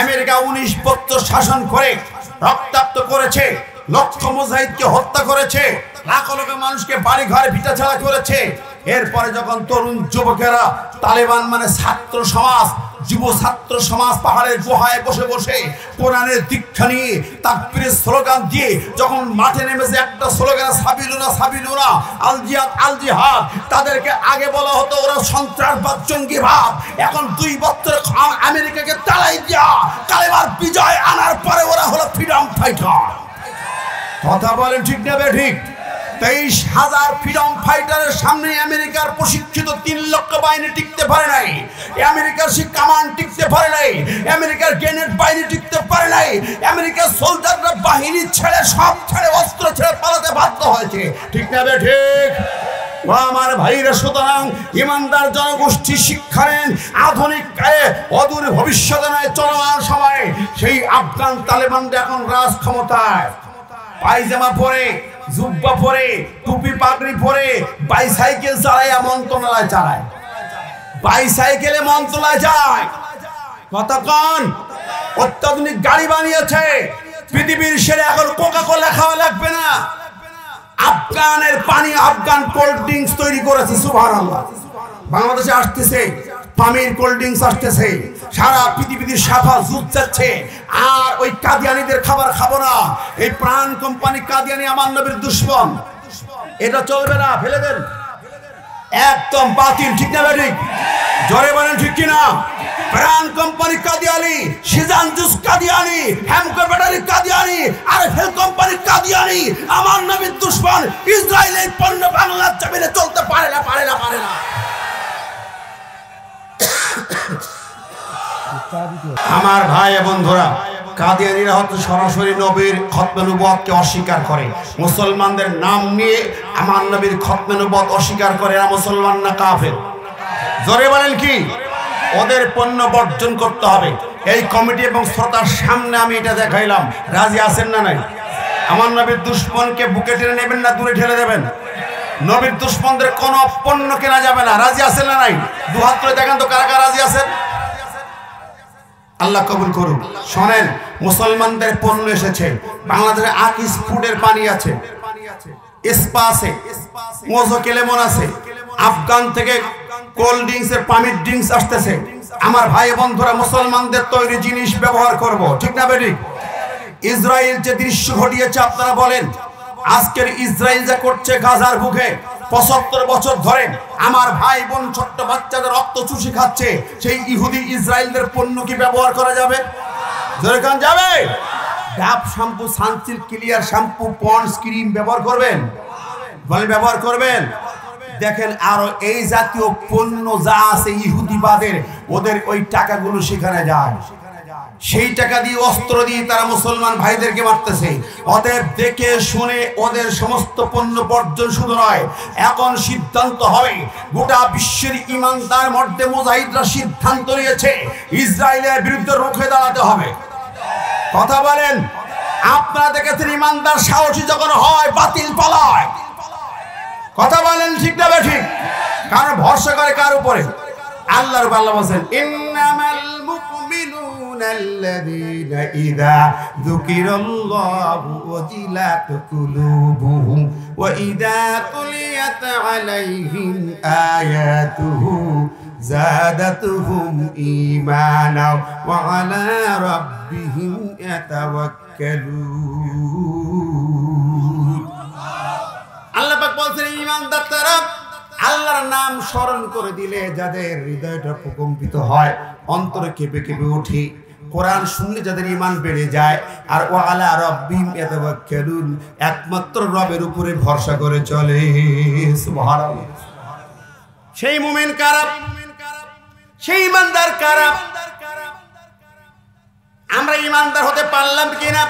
Speaker 1: আমেরিকা 19 বছর শাসন করে রক্তাক্ত করেছে, লক্ষ মুজাহিদকে হত্যা করেছে, লাখ লাখ মানুষকে বাড়ি ঘরে ভিটা ছাড়া করেছে। এরপরে যখন তরুণ যুবকেরা, তালেবান মানে ছাত্র সমাজ, যুব ছাত্র সমাজ পাহাড়ের গুহায় বসে বসে কোরআনের দীক্ষা নিয়ে তাকবীরের স্লোগান দিয়ে যখন মাঠে নেমেছে একটা স্লোগান সাবিলুনা সাবিলুনা আল জিহাদ আল জিহাদ, তাদেরকে আগে বলা হতো ওরা সন্ত্রাসবাদ জঙ্গিবাদ, এখন 2 বছর আমেরিকাকে তাড়াই দিয়া কালেমার বিজয় আনার পরে ওরা হলো ফ্রিডম ফাইটার। কথা বলেন ঠিক না ঠিক? 23,000 ফ্রিডম ফাইটারের সামনে আমেরিকার প্রশিক্ষিত 3 লক্ষ বাহিনী টিকতে পারে নাই, আমেরিকার সেই কামান্ড টিকতে পারে নাই, আমেরিকার গ্রেনেড বাহিনী টিকতে পারে নাই, আমেরিকার সোলজাররা বাহিনী ছেড়ে সব ছেড়ে অস্ত্র ছেড়ে পালাতে বাধ্য হয়েছে। ঠিক না ঠিক? আমার ভাইরা, সুতরাং ইমানদার জনগোষ্ঠী শিক্ষা নেন আধুনিক কালে অদূর ভবিষ্যতে নয়, চলমান সময়ে সেই আফগান তালেবানরা এখন রাজ ক্ষমতায়। পায়জামা পরে, জুব্বা পরে, টুপি পাগড়ি পরে বাইসাইকেল চালায়, মন্ত্রণালয় চালায়, বাইসাইকেলে মন্ত্রণালয় যায়। কতক্ষণ অত্যাধুনিক গাড়ি বানিয়েছে পৃথিবীর সেরা, এখন কোকা-কোলা খাওয়া লাগবে না, আফগানের পানি, আফগান কোল্ড ড্রিঙ্কস তৈরি করেছে। সুবহানাল্লাহ। বাংলাদেশে আসতেছে পামির কোল্ড ড্রিঙ্কস আসতেছে, সারা পৃথিবীতে সাফা জুত যাচ্ছে। আর ওই কাদিয়ানিদের খাবার খাবো না, এই প্রাণ কোম্পানি কাদিয়ানি আমার নবীর দুশমন, এটা চলবে না, ফেলে দেন, একদম বাতিল। ঠিক না ঠিক? জোরে বলেন ঠিক কিনা? Pran company Qadiani, Seezan juice Qadiani, Hemko battery Qadiani, আর হেল কোম্পানি কাদিয়ানি আমার নবীর দুশমন। ইসরায়েলের পণ্য বাংলার জমিনে চলতে পারে না, পারে না, পারে না। আমার ভাই বন্ধুরা, কাদিয়ানীরা হয়তো সরাসরি নবীর খতমে নবুয়তকে অস্বীকার করে, মুসলমানদের নাম নিয়ে আমার নবীর খতমে নবুয়ত অস্বীকার করে। এরা মুসলমান না কাফের? জোরে বলেন কি? ওদের পণ্য বর্জন করতে হবে। এই কমিটি এবং শ্রোতার সামনে আমি এটা দেখাইলাম, রাজি আছেন না নাই? আমার নবীর দুশমনকে বুকে টেনে নেবেন না দূরে ঠেলে দেবেন? নবীর দুশমনদের কোনো পণ্য কেনা যাবে না, রাজি আছেন না নাই? 2 হাত তুলে দেখেন তো কারা কারা রাজি আছেন। আল্লাহ কবুল করুন। শোনেন, মুসলমানদের পণ্য এসেছে বাংলাদেশে। আকিস ফুডের পানি আছে, স্পা আছে, মোজো কেলেমন আছে, আফগান থেকে কোল্ড ড্রিঙ্কস এর পামির ড্রিঙ্কস আসতেছে। আমার ভাই বন্ধুরা, মুসলমানদের তৈরি জিনিস ব্যবহার করব, ঠিক না বেটি? ইসরায়েল যে দৃশ্য ঘটিয়েছে আপনারা বলেন, আজকের ইসরায়েল যা করছে গাজার বুকে 75 বছর ধরে আমার ভাই বোন ছোট্ট বাচ্চাদের রক্ত চুষে খাচ্ছে, সেই ইহুদি ইসরায়েলদের পণ্য কি ব্যবহার করা যাবে? জোরে কান যাবে? Dove shampoo, Sunsilk, clear shampoo, Pond's cream ব্যবহার করবেন? বলে ব্যবহার করবেন? দেখেন আরো এই জাতীয় পণ্য যা আছে ইহুদিবাদের, ওদের ওই টাকাগুলো সেখানে যায়, সেই টাকা দিয়ে অস্ত্র দিয়ে তারা মুসলমান ভাইদেরকে মারতেছে। অতএব দেখে শুনে ওদের সমস্ত পণ্য বর্জন শুধু নয়, এখন সিদ্ধান্ত হবে গোটা বিশ্বের ইমানদার মধ্যে মুজাহিদরা সিদ্ধান্ত নিয়েছে ইসরায়েলের বিরুদ্ধে রুখে দাঁড়াতে হবে। কথা বলেন? আপনারা দেখেছেন ইমানদার সাহসী যখন হয় বাতিল পালায়। কথা বলেন ঠিক না ঠিক? কারণ ভরসা করে কার উপরে? আল্লাহর উপর। আল্লাহ বলেন, ইন্নামাল মুমিনুনা আল্লাযীনা ইযা যুকিরাল্লাহু ওয়াজিলাত কুলুবুহুম ওয়া ইযা তুলিয়াত আলাইহিম আয়াতুহু যাদাতুহুম ঈমানা ওয়া আলা রাব্বিহিম ইয়াতাওয়াক্কালুন। আল্লাহ পাক বলেন, ঈমানদার তারা আল্লাহর নাম স্মরণ করে দিলে যাদের হৃদয়টা প্রকম্পিত হয়, অন্তরে কেঁপে কেঁপে ওঠে, কোরআন শুনলে যাদের ঈমান বেড়ে যায়, আর ওয়া আলা রাব্বিহিম ইয়াতাওয়াক্কালুন, একমাত্র রবের উপরে ভরসা করে চলে। সুবহানাল্লাহ। সেই মুমিন কারা? সেই ঈমানদার কারা? আমরা ঈমানদার হতে পারলাম কিনা?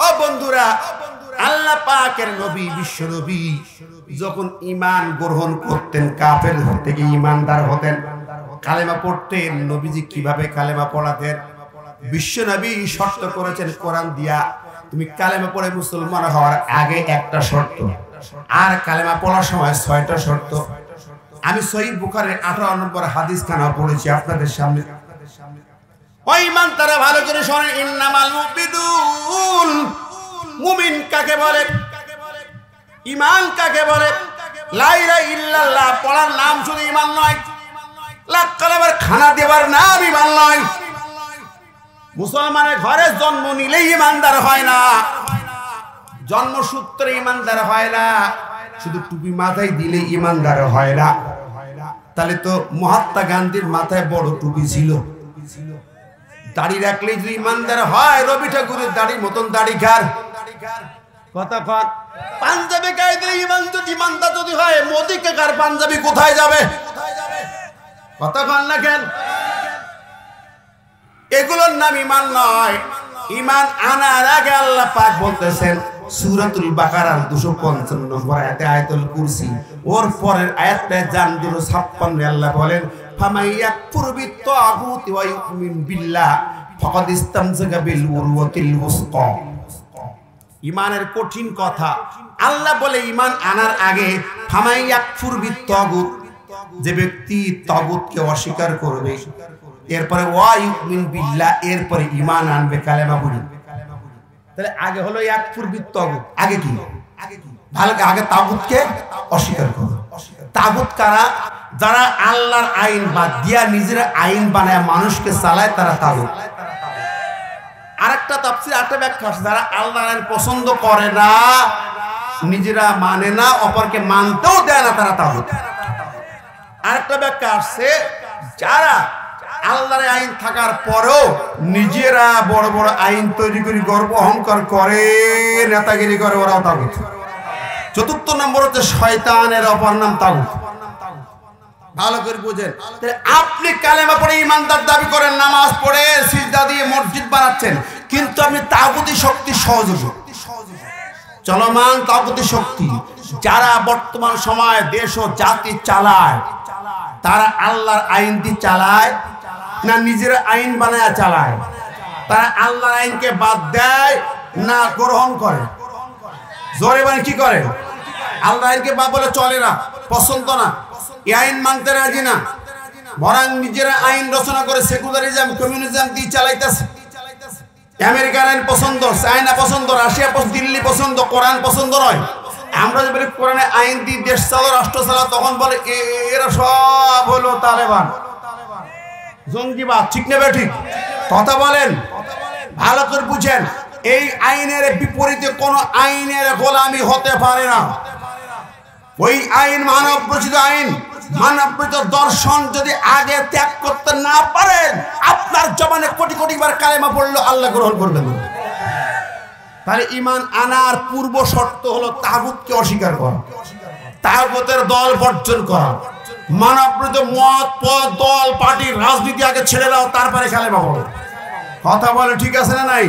Speaker 1: ও বন্ধুরা, আল্লাহ পাকের নবী, বিশ্ব নবী যখন ঈমান গ্রহণ করতেন, কাফের থেকে ঈমানদার হতেন, কালেমা পড়তেন। নবীজি কিভাবে কালেমা পড়াতেন? বিশ্ব নবী শর্ত করেছেন কোরআন দিয়া, তুমি কালেমা পড়ে মুসলমান হওয়ার আগে একটা শর্ত, আর কালেমা পড়ার সময় 6টা শর্ত। আমি সহিহ বুখারীর 18 নম্বর হাদিস খানা পড়েছি আপনাদের সামনে। ওই ঈমান তারা ভালো করে শোনেন। ইন্নামাল মুমিনুন, মুমিন কাকে বলে? ঈমান কাকে বলে? লা ইলাহা ইল্লাল্লাহ পড়ার নাম শুধু ঈমান নয়। লাখ কালেমার খানা দেবার নাম ঈমান নয়। মুসলমানের ঘরে জন্ম নিলেই ঈমানদার হয় না, জন্মসূত্রে ঈমানদার হয় না, শুধু টুপি মাথায় দিলে ঈমানদার হয় না। তাহলে তো মহাত্মা গান্ধীর মাথায় বড় টুপি ছিল, দাড়ি রাখলেই যদি ঈমানদার হয়, রবি ঠাকুরের দাড়ির মতন দাড়ি কার কথা কন। পাঞ্জাবি গায়ে দিলে ঈমানদার যদি হয়, মোদিকে কার পাঞ্জাবি কোথায় যাবে কথা কন না কেন? এগুলোর নাম ঈমান নয়। ঈমান আনার আগে আল্লাহ পাক বলতেছেন সূরাতুল বাকারার 255 নম্বর আয়াতে, আয়াতুল কুরসি, ওর পরের আয়াতটা জান 256 আল্লাহ বলেন ফামাইয়াকুর বিত্তাগুতি ওয়া ইউমিন বিল্লাহ ফাকাদ ইসতামসাকা বিল উরওয়াতিল উসকা। ঈমানের কঠিন কথা আল্লাহ বলে ঈমান আনার আগে ফামাইয়াকুর বিত্তাগুত, যে ব্যক্তি তাগুতকে অস্বীকার করবে, এরপরে ওয়া ইউমিন বিল্লাহ, এরপরে ঈমান আনবে, কালেমা পড়বে। তাহলে আগে হলো ইয়াকফুর বিত্তাগুত, আগে কি ভালো, আগে তাগুতকে অস্বীকার করো। তাগুত কারা? যারা আল্লাহর আইন বাদ দিয়া নিজেরা আইন বানায় মানুষকে চালায়, তারা তাগুত। আরেকটা তাফসীর, আরেকটা ব্যাখ্যা, যারা আল্লাহর আইন পছন্দ করে না, নিজেরা মানে না, অপরকে মানতেও দেয় না, তারা তাগুত। আরেকটা ব্যাখ্যা আসছে, যারা আল্লাহর আইন থাকার পরেও নিজেরা বড় বড় আইন তৈরি করে গর্ব অহংকার করে, নেতাগিরি করে, ওরাও তাগুত। চতুর্থ নম্বর হচ্ছে শয়তানের অপর নাম তাগুত। ভালো করে বুঝেন। আপনি কালেমা পড়ে ঈমানদার দাবি করেন, নামাজ পড়ে সিজদা দিয়ে মসজিদ বানাচ্ছেন, কিন্তু আপনি তাগুতি শক্তি সহযোগী, চলমান তাগুতি শক্তি, যারা বর্তমান সময়ে দেশ ও জাতি চালায়, তারা আল্লাহর আইন দিয়ে চালায় না নিজেরা আইন বানায় চালায়? তারা আল্লাহর আইনকে বাদ দেয় না গ্রহণ করে? জোরে মানে কি করে? আল্লাহর আইনকে বাদ বলে চলে না, পছন্দ না, এই আইন মানতে রাজি না, বরং নিজেরা আইন রচনা করে সেকুলারিজম, কমিউনিজম দিয়ে চালাইতেছে। আমেরিকার আইন পছন্দ, চায়না পছন্দ, রাশিয়া পছন্দ, দিল্লি পছন্দ, কোরআন পছন্দ নয়। আমরা যে বলি কোরআনে আইন দিয়ে দেশ চালাও, রাষ্ট্র চালাও, তখন বলে এরা সব হলো তালেবান, জঙ্গিবাদ। ঠিক নেবে ঠিক কথা বলেন, ভালো করে বুঝেন। এই আইনের বিপরীতে কোন আইনের গোলামি হতে পারে না। ওই আইন মানব রচিত আইন, মানব রচিত দর্শন যদি আগে ত্যাগ করতে না পারেন, আপনার জবানে কোটি কোটি বার কালেমা পড়লো আল্লাহ গ্রহণ করবেন। তাহলে ঈমান আনার পূর্ব শর্ত হলো তাগুতকে অস্বীকার করা, তাগুতের দল বর্জন করা, মানবরচিত মত পদ দল পার্টি রাজনীতি আগে ছেড়ে দাও, তারপরে কালেমা পড়ো। কথা বলে ঠিক আছে না নাই?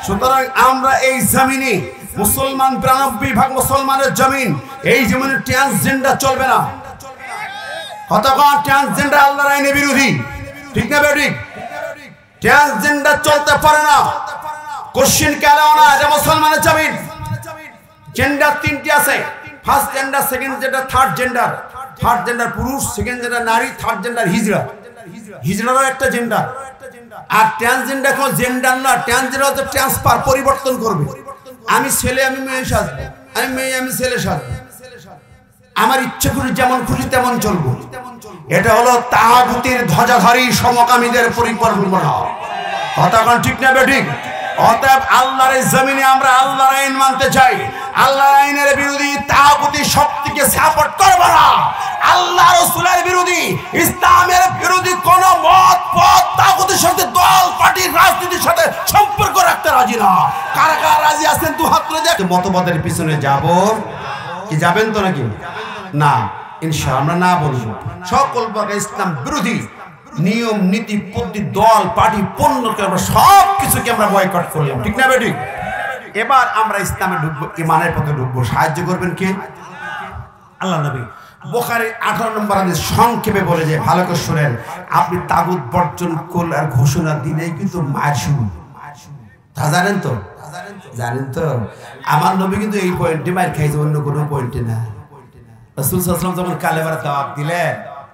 Speaker 1: সুতরাং আমরা এই জমিনে মুসলমান, 92% মুসলমানের জমিন, এই জমিনে ট্রান্সজেন্ডার চলবে না। কতক্ষণ ট্রান্সজেন্ডার আল্লাহর আইনের বিরোধী, ঠিক না বেঠিক? ট্রান্সজেন্ডার চলতে পারে না, কোশ্চেন কেন না? এটা মুসলমানের জমিন। জেন্ডার তিনটি আছে, first gender, second gender, third gender. Third gender পুরুষ, সেকেন্ড জেন্ডার নারী, থার্ড জেন্ডার হিজড়া। হিজড়ারও একটা জেন্ডার। আর ট্রান্সজেন্ডার কোনো জেন্ডার না, ট্রান্সজেন্ডার হচ্ছে ট্রান্সফার, পরিবর্তন করবে। আমি ছেলে আমি মেয়ে সাজবো, আমি মেয়ে আমি ছেলে সাজবো, আমার ইচ্ছে খুশি যেমন খুশি তেমন চলবো। এটা হলো তাগুতের ধ্বজাধারী সমকামীদের পরিকল্পনা। কতক্ষণ ঠিক না বেঠিক? অতএব আল্লাহর জমিনে আমরা আল্লাহর আইন মানতে চাই, আল্লাহর আইনের বিরোধী তাগুতি শক্তিকে সাপোর্ট করব না। আল্লাহ রাসূলের বিরোধী, ইসলামের বিরোধী কোন মত পথ তাগুতির সাথে, দল পার্টি রাজনীতির সাথে সম্পর্ক রাখতে রাজি না। কারা কারা রাজি আছেন দু হাত তুলে দেখ। মতবাদের পিছনে যাব কি যাবেন তো নাকি? না, ইনশাআল্লাহ আমরা না বলবো। সকল প্রকার ইসলাম বিরোধী নিয়ম নীতি পদ্ধতি দল পার্টি পণ্যকে আমরা সব কিছুকে আমরা বয়কট করলাম, ঠিক না বেঠিক? এবার আমরা ইসলামে ঢুকবো, ঈমানের পথে ঢুকবো। সাহায্য করবেন কে? আল্লাহ নবী। বুখারী 18 নম্বর হাদিস সংক্ষেপে বলে যে, ভালো করে শুনেন, আপনি তাগুত বর্জন করলে আর ঘোষণা দিলেই কিন্তু মায়ের শুরু। তা জানেন তো? জানেন তো আমার নবী কিন্তু এই পয়েন্টে মার খাইছে, অন্য কোনো পয়েন্টে না। রাসূল সাল্লাল্লাহু আলাইহি ওয়াসাল্লাম যখন কালেমার দাওয়াত দিলেন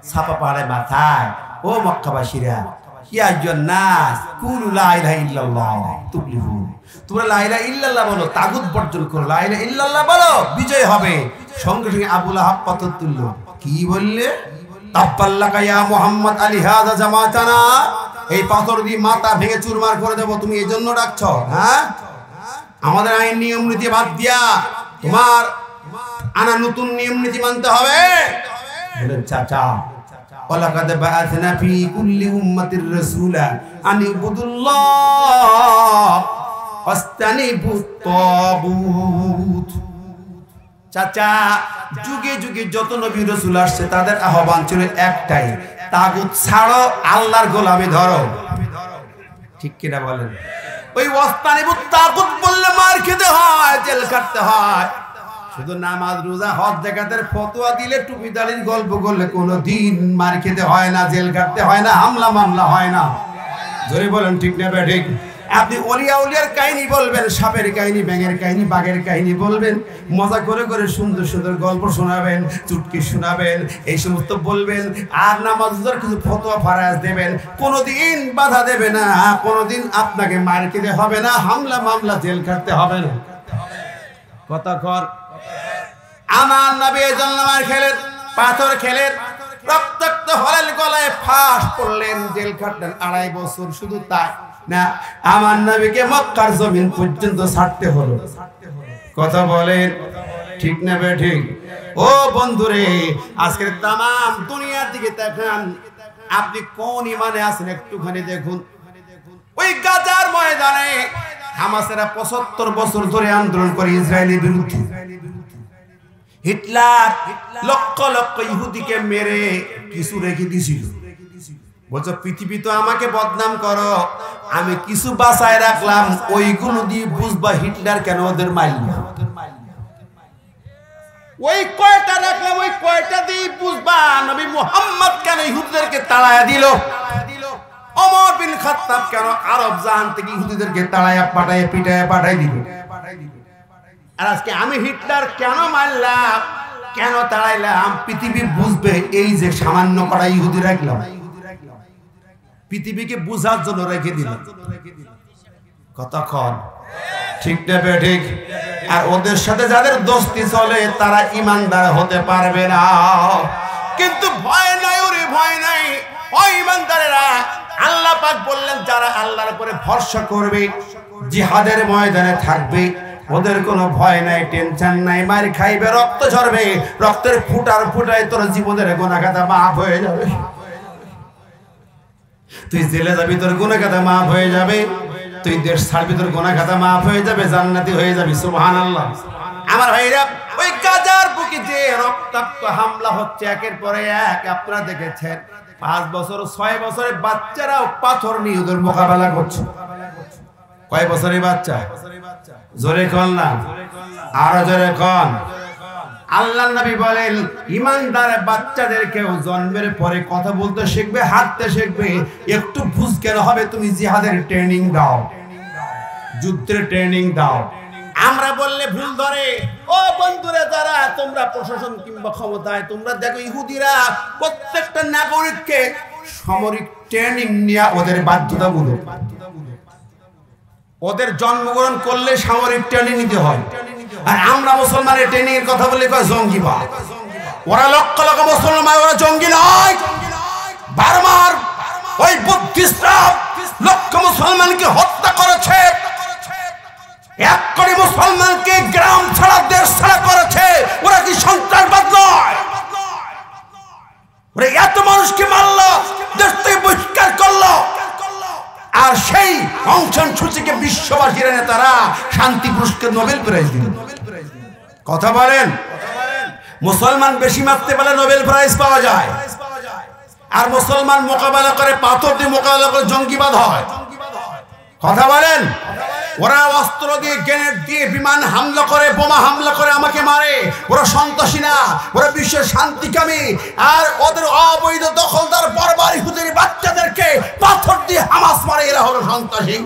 Speaker 1: ছাপা পাহাড়ে মাথায়, ও মক্কাবাসীরা, ইয়া আইয়ুহান নাস কুলু লা ইলাহা ইল্লাল্লাহ তুফলিহুন, তোমরা লা ইলাহা ইল্লাল্লাহ বলো, তাগুত বর্জন করো, লা ইলাহা ইল্লাল্লাহ বলো, বিজয় হবে। সঙ্গে সঙ্গে আবু লাহাব পাথর তুলল। কি বললে? তাব্বাল্লাকা ইয়া মুহাম্মদ আলী হাযা জামাতানা, এই পাথর দিয়ে মাথা ভেঙে চুরমার করে দেব, তুমি এই জন্য ডাকছো? হ্যাঁ, আমাদের আইন নিয়ম নীতি বাদ দিয়া তোমার আনা নতুন নিয়ম নীতি মানতে হবে। বলেন চাচা, ওয়ালাকাদ বাআসনা ফি কুল্লি উম্মাতির রাসূলা আন ইবুদুল্লাহ ওয়াস্তানিবুত তাগুত। চাচা, যুগে যুগে যত নবী রাসূল আসছে তাদের আহ্বান ছিল একটাই, তাগুত ছাড়ো, আল্লাহর গোলামি ধরো। ঠিক কিনা বলেন? ওই ওয়াস্তানিবুত তাগুত বললে মার খেতে হয়, জেল কাটতে হয়। শুধু নামাজ রোজা হজ যাকাতের ফতোয়া দিলে টুপি দাড়ির গল্প করলে কোনোদিন মার খেতে হয় না, জেল কাটতে হয় না, হামলা মামলা হয় না। জোরে বলেন ঠিক না ঠিক? আপনি ওলিয়া উলিয়ার কাহিনী বলবেন, সাপের কাহিনী, ব্যাঙের কাহিনী, বাঘের কাহিনী বলবেন, মজা করে করে সুন্দর সুন্দর গল্প শোনাবেন, চুটকি শোনাবেন, এই সমস্ত বলবেন, আর নামাজ রোজার কিছু ফতোয়া ফারাজ দেবেন, কোনোদিন বাধা দেবে না, কোনোদিন আপনাকে মার খেতে হবে না, হামলা মামলা জেল কাটতে হবে না। কতক্ষণ আমার নবী এজন্য মার খেলেন, পাথর খেলেন, রক্তাক্ত হলেন, গলায় ফাঁস পড়লেন, জেল খাটলেন 2.5 বছর। শুধু তাই না, আমার নবীকে মক্কার জমিন পর্যন্ত ছাড়তে হলো। কথা বলেন ঠিক না ঠিক? ও বন্ধুরে, আজকের তামাম দুনিয়ার দিকে তাকান, আপনি কোন ঈমানে আছেন একটুখানি দেখুন। ওই গাজার ময়দানে হামাসেরা 75 বছর ধরে আন্দোলন করে ইসরায়েলের বিরুদ্ধে। হিটলার লক্ষ লক্ষ ইহুদিকে মেরে কিছু রেখে দিয়েছিল। বলছো পৃথিবী তো আমাকে বদনাম করো, আমি কিছু বাঁচায় রাখলাম, ওইগুলো দিয়ে বুঝবা হিটলার কেন ওদের মারল। ওই কয়টা রাখলাম, ওই কয়টা দিয়ে বুঝবা নবী মুহাম্মদ কেন ইহুদিদেরকে তাড়ায়া দিল, ওমর বিন খাত্তাব কেন আরব জাহান থেকে ইহুদিদেরকে তাড়ায়া পাঠায় পিটায়া পাঠাই দিল। আর আজকে আমি হিটলার কেন মারলাম, কেন তাড়াইলাম, পৃথিবী বুঝবে এই যে সামান্য করা ইহুদি রাখলাম, পৃথিবীকে বুঝার জন্য রেখে দিলাম। কতক্ষণ ঠিক না ঠিক? আর ওদের সাথে যাদের দোস্তি চলে তারা ইমানদার হতে পারবে না। কিন্তু ভয় নাই, ওরে ভয় নাই, ও ইমানদারেরা, আল্লাহ পাক বললেন যারা আল্লাহর উপরে ভরসা করবে, জিহাদের ময়দানে থাকবে, ওদের কোনো ভয় নাই, টেনশন নাই, মার খাইবে, রক্ত ঝরবে, রক্তের ফুটার ফুটায় তোর জীবনের গুনাহ খাতা মাফ হয়ে যাবে। তুই জেলে যাবি, তোর গুনাহ খাতা মাফ হয়ে যাবে, তুই দেশ ছাড়বি, তোর গুনাহ খাতা মাফ হয়ে যাবে, জান্নাতি হয়ে যাবি। সুবহানাল্লাহ। আমার ভাইরা, ওই গাজার বুকে যে রক্তাক্ত হামলা হচ্ছে একের পরে এক, আপনারা দেখেছেন 5 বছর 6 বছরের বাচ্চারাও পাথর নিয়ে ওদের মোকাবেলা করছে। কয় বছরের বাচ্চা? জোরে কন না, আরো জোরে কন। আল্লাহর নবী বলেন ইমানদার বাচ্চাদেরকেও জন্মের পরে কথা বলতে শিখবে, হাঁটতে শিখবে। একটু বুঝ কেন হবে, তুমি জিহাদের ট্রেনিং দাও, যুদ্ধের ট্রেনিং দাও। আমরা বললে ভুল ধরে। ও বন্ধুরা, যারা তোমরা প্রশাসন কিংবা ক্ষমতায়, তোমরা দেখো ইহুদিরা প্রত্যেকটা নাগরিককে সামরিক ট্রেনিং নেওয়া ওদের বাধ্যতামূলক। ওদের জন্মগ্রহণ করলে সামরিক ট্রেনিং নিতে হয়। আর আমরা মুসলমানের ট্রেনিং এর কথা বলে কয় জঙ্গিবাদ। ওরা লক্ষ লক্ষ মুসলমান, ওরা জঙ্গি নয়। বারবার ওই বুদ্ধিস্টরা লক্ষ মুসলমানকে হত্যা করেছে, 1 কোটি মুসলমানকে গ্রাম ছাড়া দেশ ছাড়া করেছে। ওরা কি সন্ত্রাসবাদ নয়? ওরা এত মানুষকে মারলো, দেশ থেকে বহিষ্কার করলো, আর সেই অংশন সূচিকে বিশ্ববাসীর নেতারা শান্তি পুরস্কার নোবেল প্রাইজ দিল। কথা বলেন, মুসলমান বেশি মারতে পারলে নোবেল প্রাইজ পাওয়া যায়, আর মুসলমান মোকাবেলা করে, পাথর দিয়ে মোকাবেলা করে জঙ্গিবাদ হয়। কথা বলেন, ওরা অস্ত্র দিয়ে, গ্রেনেড দিয়ে, বিমান হামলা করে, বোমা হামলা করে আমাকে মারে। ওরা সন্ত্রাসী না, ওরা বিশ্বের শান্তিকামী। আর ওদের অবৈধ দখলদার বর্বর ইহুদির বাচ্চাদেরকে পাথর দিয়ে হামাস মারে, এরা হলো সন্ত্রাসী।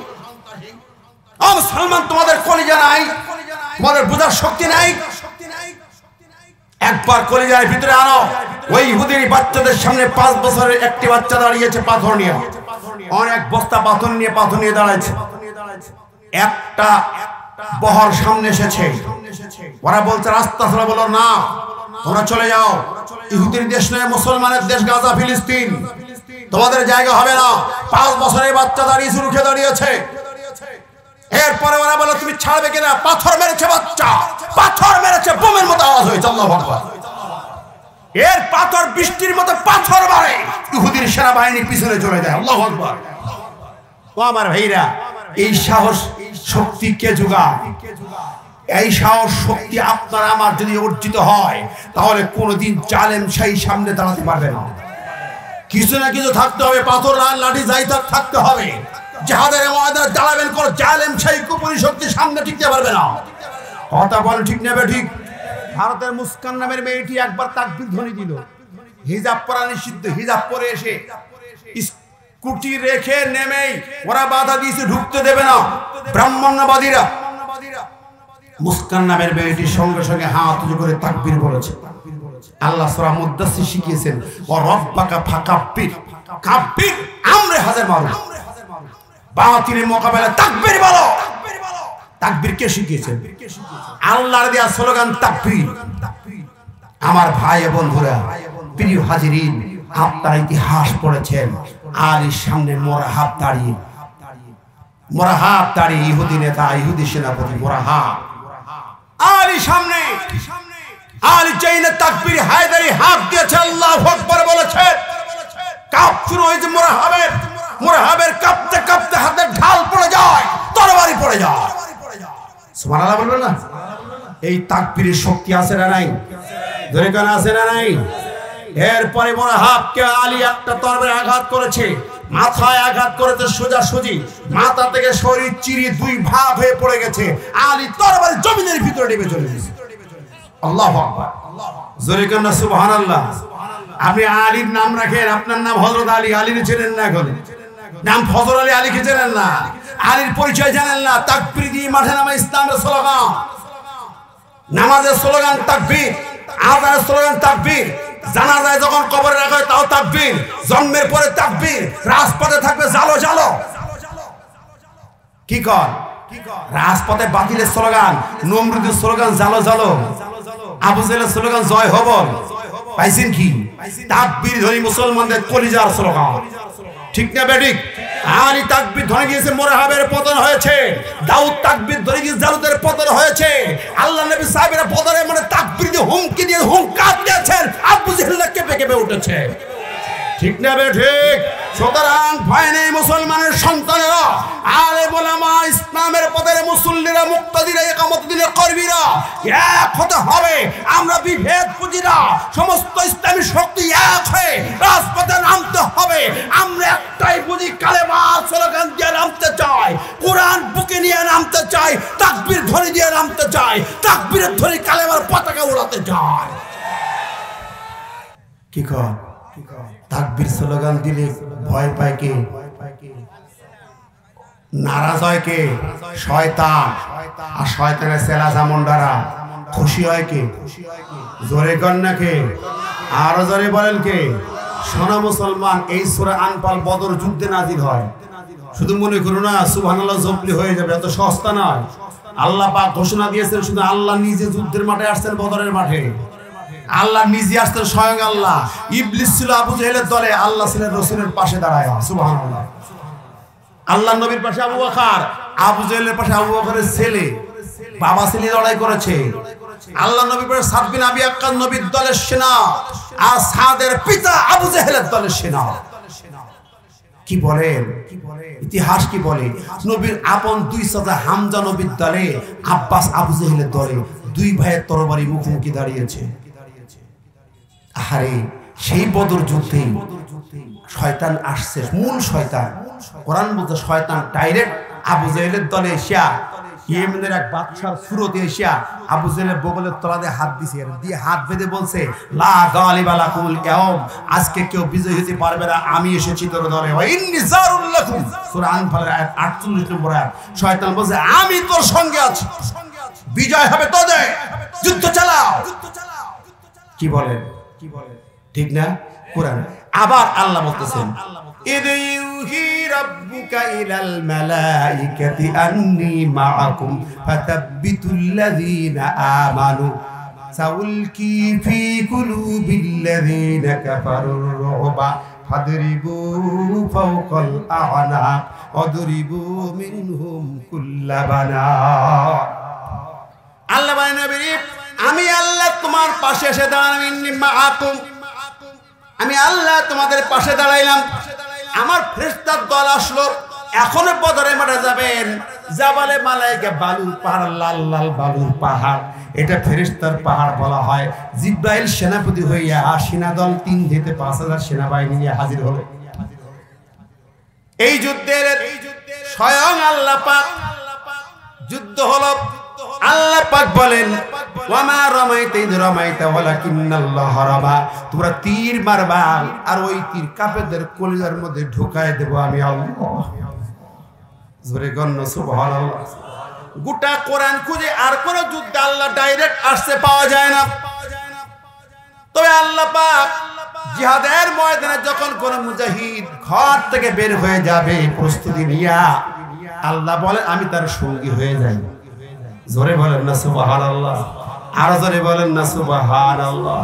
Speaker 1: ও মুসলমান, তোমাদের কলিজা নাই, তোমাদের বোঝার শক্তি নাই। একবার কলিজার ভিতরে আনো, ওই ইহুদির বাচ্চাদের সামনে 5 বছরের একটি বাচ্চা দাঁড়িয়েছে পাথর নিয়ে, অনেক বস্তা পাথর নিয়ে দাঁড়াচ্ছে। একটা বহর সামনে এসেছে, ওরা বলছে রাস্তা ছাড়া, বলো না, তোমরা চলে যাও, ইহুদির দেশ নয়, মুসলমানের দেশ গাজা ফিলিস্তিন, তোমাদের জায়গা হবে না। 5 বছরের বাচ্চা দাঁড়িয়েছে, রুখে দাঁড়িয়েছে। এরপরে ওরা বলে তুমি ছাড়বে কিনা? পাথর মেরেছে বাচ্চা, পাথর মেরেছে, বোমের মতো আওয়াজ হয়েছে। আল্লাহু আকবার। এর পাথর বৃষ্টির মতো পাথর মারে, ইহুদির সেনাবাহিনীর পিছনে চলে যায়। আল্লাহু আকবার। ও আমার ভাইরা, এই সাহস শক্তি কে যোগায়? এই সাহস শক্তি আপনার আমার যদি অর্জিত হয়, তাহলে কোনোদিন জালেম সেই সামনে দাঁড়াতে পারবে না। কিছু না কিছু থাকতে হবে, পাথর লাঠি যাই থাকতে হবে। যাহাদের ময়দানে দাঁড়াবেন, কোন জালেম সেই কুপুরি শক্তি সামনে টিকতে পারবে না। কথা বলেন ঠিক নেবে ঠিক? ভারতের মুস্কান নামের মেয়েটি একবার তাকবীর ধ্বনি দিল, হিজাব পরা নিষিদ্ধ, হিজাব পরে এসে স্কুটি রেখে নেমেই ওরা বাধা দিয়েছে, ঢুকতে দেবে না ব্রাহ্মণ্যবাদীরা। মুস্কান নামের মেয়েটির সঙ্গে সঙ্গে হাত উঁচু করে তাকবীর বলেছে। আল্লাহ সূরা মুদ্দাসসির শিখিয়েছেন, ও রব্বাকা ফাকাব্বির, কাব্বির আমরে হাজার মারু, বাতিলের মোকাবেলায় তাকবীর বলো। তাকবীর কে শিখিয়েছেন? আল্লাহর দেয়া স্লোগান তাকবীর। আমার ভাই বন্ধুরা, প্রিয় হাজিরিন, আপনারা ইতিহাস পড়েছেন, আলীর সামনে মোরাহাব দাঁড়িয়ে, মোরাহাব দাঁড়িয়ে, ইহুদি নেতা, ইহুদি সেনাপতি মোরাহাব আলীর সামনে, আলী চাইলে তাকবীর হায়দারি হাত দিয়েছে, আল্লাহু আকবার বলেছে। কাপ শুরু হয়েছে মোরাহাবের, মোরাহাবের কাঁপতে কাঁপতে হাতে ঢাল পড়ে যায়, তরবারি পড়ে যায়। সুবহানাল্লাহ বলবেন না? এই তাকবীরের শক্তি আছে না নাই? ধরে কেন আছে না নাই? এরপরে মোরাহাবকে আলী একটা তরবারি আঘাত করেছে, মাথায় আঘাত করেছে সোজাসুজি, মাথা থেকে শরীর চিরি 2 ভাগ হয়ে পড়ে গেছে। আলী তরবারি জমিনের ভিতরে নেমে চলে গেছে। আল্লাহু আকবার। জোরে কেন সুবহানাল্লাহ। আপনি আলীর নাম রাখেন, আপনার নাম হযরত আলী, আলীর চেনেন না, এখন নাম ফজর আলী, আলীকে চেনেন না, আলীর পরিচয় জানেন না। তাকবীর দিয়ে মাঠে নামা ইসলামের স্লোগান, নামাজের স্লোগান তাকবীর, আযানের স্লোগান তাকবীর, জানাজায় যখন কবরে রাখা হয় তাও তাকবীর, জন্মের পরে তাকবীর, রাজপথে থাকবে জালো জালো। কি কর? রাজপথে বাতিলের স্লোগান, নমরুদের স্লোগান জালো জালো, আবু জেহেলের স্লোগান জয় হবল। পাইছেন কি? তাকবীর ধ্বনি মুসলমানদের কলিজার স্লোগান। ঠিক না বেঠিক? আলী তাকবীর ধ্বনি দিয়েছে, মোরাহাবের পতন হয়েছে। দাউদ তাকবীর ধ্বনি দিয়ে জালুতের পতন হয়েছে। আল্লাহ নবী সাহাবীরা বদরে মানে তাকবীর দিয়ে হুমকি দিয়ে হুঙ্কার দিয়েছেন, আবু জেহেল কেঁপে কেঁপে উঠেছে। ঠিক না বেঠিক? সুতরাং ভয় নেই মুসলমানের সন্তানেরা, আলেম ওলামা, ইসলামের পথের মুসল্লিরা, মুক্তাদিরা, ইকামত দিনের কর্মীরা এক হতে হবে। আমরা বিভেদ বুঝি না, সমস্ত ইসলামী শক্তি এক হয়ে রাজপথে নামতে হবে। আমরা একটাই বুঝি, কালেমার স্লোগান দিয়ে নামতে চাই, কোরআন বুকে নিয়ে নামতে চাই, তাকবীর ধ্বনি দিয়ে নামতে চাই, তাকবীরের ধ্বনি কালেমার পতাকা উড়াতে চাই। কি কর? তাকবীর স্লোগান দিলে ভয় পায় কে? নারাজ হয় কে? শয়তান। আর শয়তানের চেলা চামুন্ডারা খুশি হয় কে? জোরে কর না কে? আরো জোরে বলেন কে? শোনো মুসলমান, এই সূরা আনফাল বদর যুদ্ধে নাজিল হয়। শুধু মনে করো না সুবহানাল্লাহ জপলি হয়ে যাবে, এত সস্তা নয়। আল্লাহ পাক ঘোষণা দিয়েছেন, শুধু আল্লাহ নিজে যুদ্ধের মাঠে আসছেন, বদরের মাঠে আল্লাহ নিজে আসতেন, স্বয়ং আল্লাহ। ইবলিস ছিল আবু জেহেলের দলে, আল্লাহ ছিলেন রাসূলের পাশে দাঁড়ায়। সুবহানাল্লাহ। আল্লাহ নবীর পাশে আবু বকর, আবু জেহেলের পাশে আবু বকরের ছেলে, বাবা ছেলে লড়াই করেছে। আল্লাহ নবীর পাশে সাদ বিন আবি ওয়াক্কাস নবীর দলের সেনা, আর সাদের পিতা আবু জেহেলের দলের সেনা। কি বলেন? ইতিহাস কি বলে? নবীর আপন 2 চাচা হামজা নবীর দলে, আব্বাস আবু জেহেলের দলে, 2 ভাইয়ের তরবারি মুখোমুখি দাঁড়িয়েছে। আরে সেই বদর যুদ্ধে শয়তান আসছে, মূল শয়তান। কোরআন বলতে শয়তান ডাইরেক্ট আবু জেহেলের দলে এসিয়া, ইয়েমেনের এক বাদশার সুরতে এসিয়া আবু জেহেলের বগলের তলাতে হাত দিছে, দিয়ে হাত বেঁধে বলছে, লা গালিবা লাকুল ইয়াউম, আজকে কেউ বিজয় হতে পারবে না, আমি এসেছি তোর দলে। ওয়া ইন্নী জারুল লাকুম, সূরা আনফালের আয়াত 48 নম্বর আয়াত। শয়তান বলছে, আমি তোর সঙ্গে আছি, বিজয় হবে তোদের, যুদ্ধ চালাও। কি বলেন? ঠিক না? কোরআন আবার আল্লাহ বলতেছেন, ইদ ইউহি রাব্বুকা ইলাল মালাইকাতি আন্নী মাআকুম ফাতাব্বিতুল্লাযীনা আমানু। সাউলকি ফি কুলুবিল্লাযিনা কাফারুর রুবা ফাদরিবু ফাওকাল আ'নাক ওয়াদরিবু মিনহুম কুল্লা বানান। আল্লাহ বলেন নবী, আমি আল্লাহ তোমার পাশে এসে দাঁড়ালাম, ইন্নী মাআকুম, আমি আল্লাহ তোমাদের পাশে দাঁড়াইলাম। আমার ফেরেশতার দল আসলো, এখনো বদরের মাঠে যাবেন। জাবালে মালাইকা, বালুর পাহাড়, লাল লাল বালুর পাহাড়, এটা ফেরেশতার পাহাড় বলা হয়। জিব্রাইল সেনাপতি হইয়া সেনাদল 3 থেকে 5,000 সেনাবাহিনী নিয়ে হাজির হলো। এই যুদ্ধের স্বয়ং আল্লাহ পাক যুদ্ধ হলো। আল্লাহ পাক বলেন, ওয়ামা রামাইতা ইয রামাইতা ওয়ালাকিন্নাল্লাহ রামা, তোমরা তীর মারবা আর ওই তীর কাফেরদের কলিজার মধ্যে ঢুকায় দেব আমি আল্লাহ। জোরে গণ্য সুবহানাল্লাহ। গোটা কোরআন খুঁজে আর কোন যুদ্ধে আল্লাহ ডাইরেক্ট আসতে পাওয়া যায় না। তবে আল্লাহ পাক জিহাদের ময়দানে যখন কোন মুজাহিদ ঘর থেকে বের হয়ে যাবে প্রস্তুতি নিয়া, আল্লাহ বলে আমি তার সঙ্গী হয়ে যাই। জোরে বলেন না সুবহানাল্লাহ, আর জোরে বলেন না সুবহানাল্লাহ।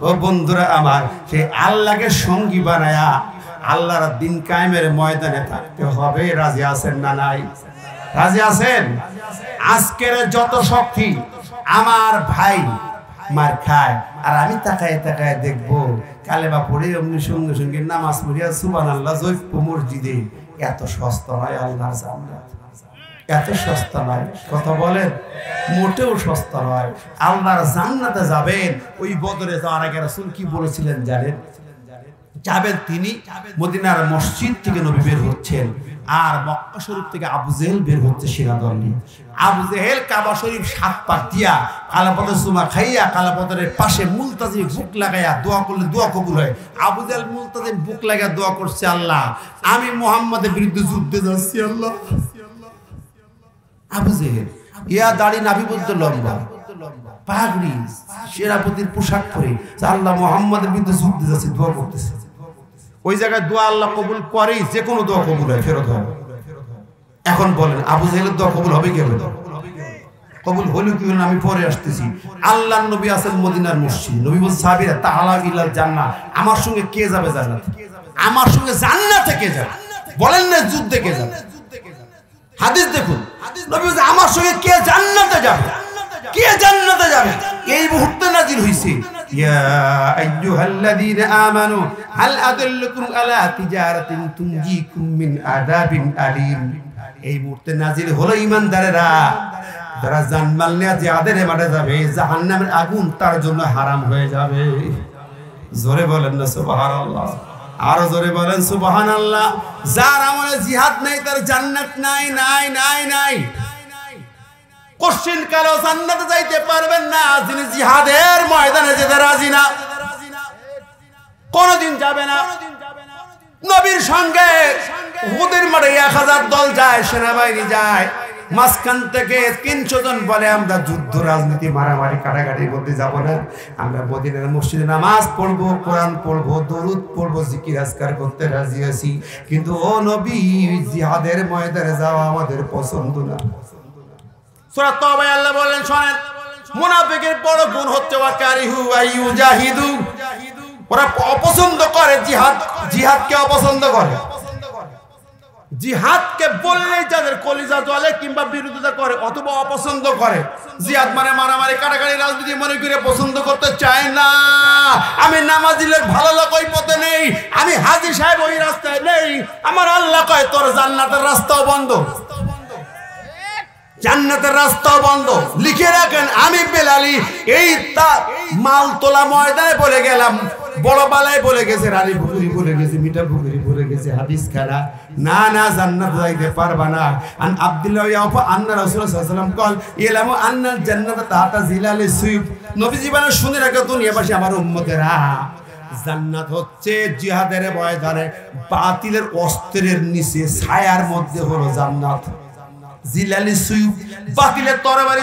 Speaker 1: ও বন্ধুরা আমার, সেই আল্লাহকে সঙ্গী বানায়া আল্লাহর দিন কায়েমের ময়দানে থাকতে হবে। রাজি আছেন না নাই? রাজি আছেন? আজকের যত শক্তি আমার ভাই মার খায় আর আমি তাকায় তাকায় দেখবো কালেমা পড়ে অমনি সঙ্গে সঙ্গে নামাজ পড়িয়া সুবহানাল্লাহ জয়পুর মসজিদে, এত সস্তা নয় আল্লাহর জান্নাত, এত সস্তা নয়। কথা বলেন, মোটেও সস্তা নয়। আল্লাহর জান্নাতে যাবেন। ওই বদরে যাওয়ার আগে রাসূল কি বলেছিলেন জানেন? যাবেন তিনি মদিনার মসজিদ থেকে নবী বের হচ্ছেন, আর মক্কা শরীফ থেকে আবু জেহেল বের হচ্ছে সেনাদল নিয়ে। আবু জেহেল কাবা শরীফ 7 পাক দিয়া কালাপথের চুমা খাইয়া কালাপথের পাশে মুলতাজিম বুক লাগাইয়া দোয়া করলে দোয়া কবুল হয়। আবু জেহেল মুলতাজিম বুক লাগাইয়া দোয়া করছে, আল্লাহ আমি মুহাম্মাদের বিরুদ্ধে যুদ্ধে যাচ্ছি আল্লাহ। আবু জেহেল ইয়া দাড়ি নাভি পর্যন্ত লম্বা, পাগড়ি, সেনাপতির পোশাক পরে আল্লাহ মুহাম্মাদের বিরুদ্ধে যুদ্ধে যাচ্ছে, দোয়া করতেছে। ওই জায়গায় দোয়া আল্লাহ কবুল করে, যে কোনো দোয়া কবুল হয়, ফেরত হয়। এখন বলেন আবু জেহেলের দোয়া কবুল হবে কি হবে? কবুল হলো কি হলো আমি পরে আসতেছি। আল্লাহর নবী আছেন মদিনার মসজিদ, নবী বলছেন সাহাবীরা তাআলা ইলাল জান্নাহ, আমার সঙ্গে কে যাবে জান্নাতে? আমার সঙ্গে জান্নাতে কে যাবে? বলেন না যুদ্ধে কে যাবে? হাদিস দেখুন, নবী বলছেন আমার সঙ্গে কে জান্নাতে যাবে? কে জান্নাতে যাবে? এই মুহূর্তে নাজিল হইছে, ইয়া আইয়ুহাল্লাযীনা আমানু হাল আদুল্লুকুম আলা তিজারাতিন তুনজিকুম মিন আযাবিন আলীম। এই মুহূর্তে নাজিল হলো ঈমানদারেরা, যারা জানমাল নিয়ে জিহাদের মাঠে যাবে, জাহান্নামের আগুন তার জন্য হারাম হয়ে যাবে। জোরে বলেন না সুবহানাল্লাহ, আরো জোরে বলেন সুবহানাল্লাহ। যার আমলে জিহাদ নাই তার জান্নাত নাই, নাই নাই নাই। কোশ্চিন কালো জান্নাতে যাইতে পারবেন না যিনি জিহাদের ময়দানে যেতে রাজি না, কোনদিন যাবে না। নবীর সঙ্গে উহুদের মাঠে 1000 দল যায়, সেনাবাহিনী যায়, মাঝখান থেকে 300 জন বলে আমরা যুদ্ধ রাজনীতি মারামারি কাটাকাটির মধ্যে যাব না, আমরা মদিনার মসজিদে নামাজ পড়বো, কোরআন পড়বো, দরুদ পড়বো, জিকির আজকার করতে রাজি আছি, কিন্তু ও নবী জিহাদের ময়দানে যাওয়া আমাদের পছন্দ না। সূরা তাওবায় আল্লাহ বলেন শোনেন, মুনাফিকের বড় গুণ হচ্ছে ওয়াকারিহু আইয়ুজাহিদু, ওরা অপছন্দ করে জিহাদ, জিহাদকে অপছন্দ করে। জিহাদকে বললে যাদের কলিজা জ্বলে কিংবা বিরোধিতা করে অথবা অপছন্দ করে, জিহাদ মানে মারামারি কাটাকাটি রাজনীতি মনে করে পছন্দ করতে চায় না। আমি নামাজি লোক ভালো লোক ওই পথে নেই, আমি হাজী সাহেব ওই রাস্তায় নেই। আমার আল্লাহ কয় তোর জান্নাতের রাস্তাও বন্ধ, জান্নাতের রাস্তাও বন্ধ। লিখে রাখেন আমি বেলালি এই তা মাল তোলা ময়দানে বলে গেলাম, বড় বালায় বলে গেছে, রানী পুকুরি বলে গেছে, মিঠা পুকুরি বলে গেছে, হাদিস খানা না না জান্নাত যাইতে পারবা না। আন আব্দুল্লাহ ইয়াফা আন্না রাসূলুল্লাহ সাল্লাল্লাহু আলাইহি ওয়াসাল্লাম কল ইলামু আন্নাল জান্নাতা তাহতা জিলালিস সুয়ুব। নবী জীবনে শুনে রাখো দুনিয়াবাসী আমার উম্মতেরা, জান্নাত হচ্ছে জিহাদের ময়দানে বাতিলের অস্ত্রের নিচে ছায়ার মধ্যে হলো জান্নাত। জিলালিস সুয়ুব, বাতিলের তরবারি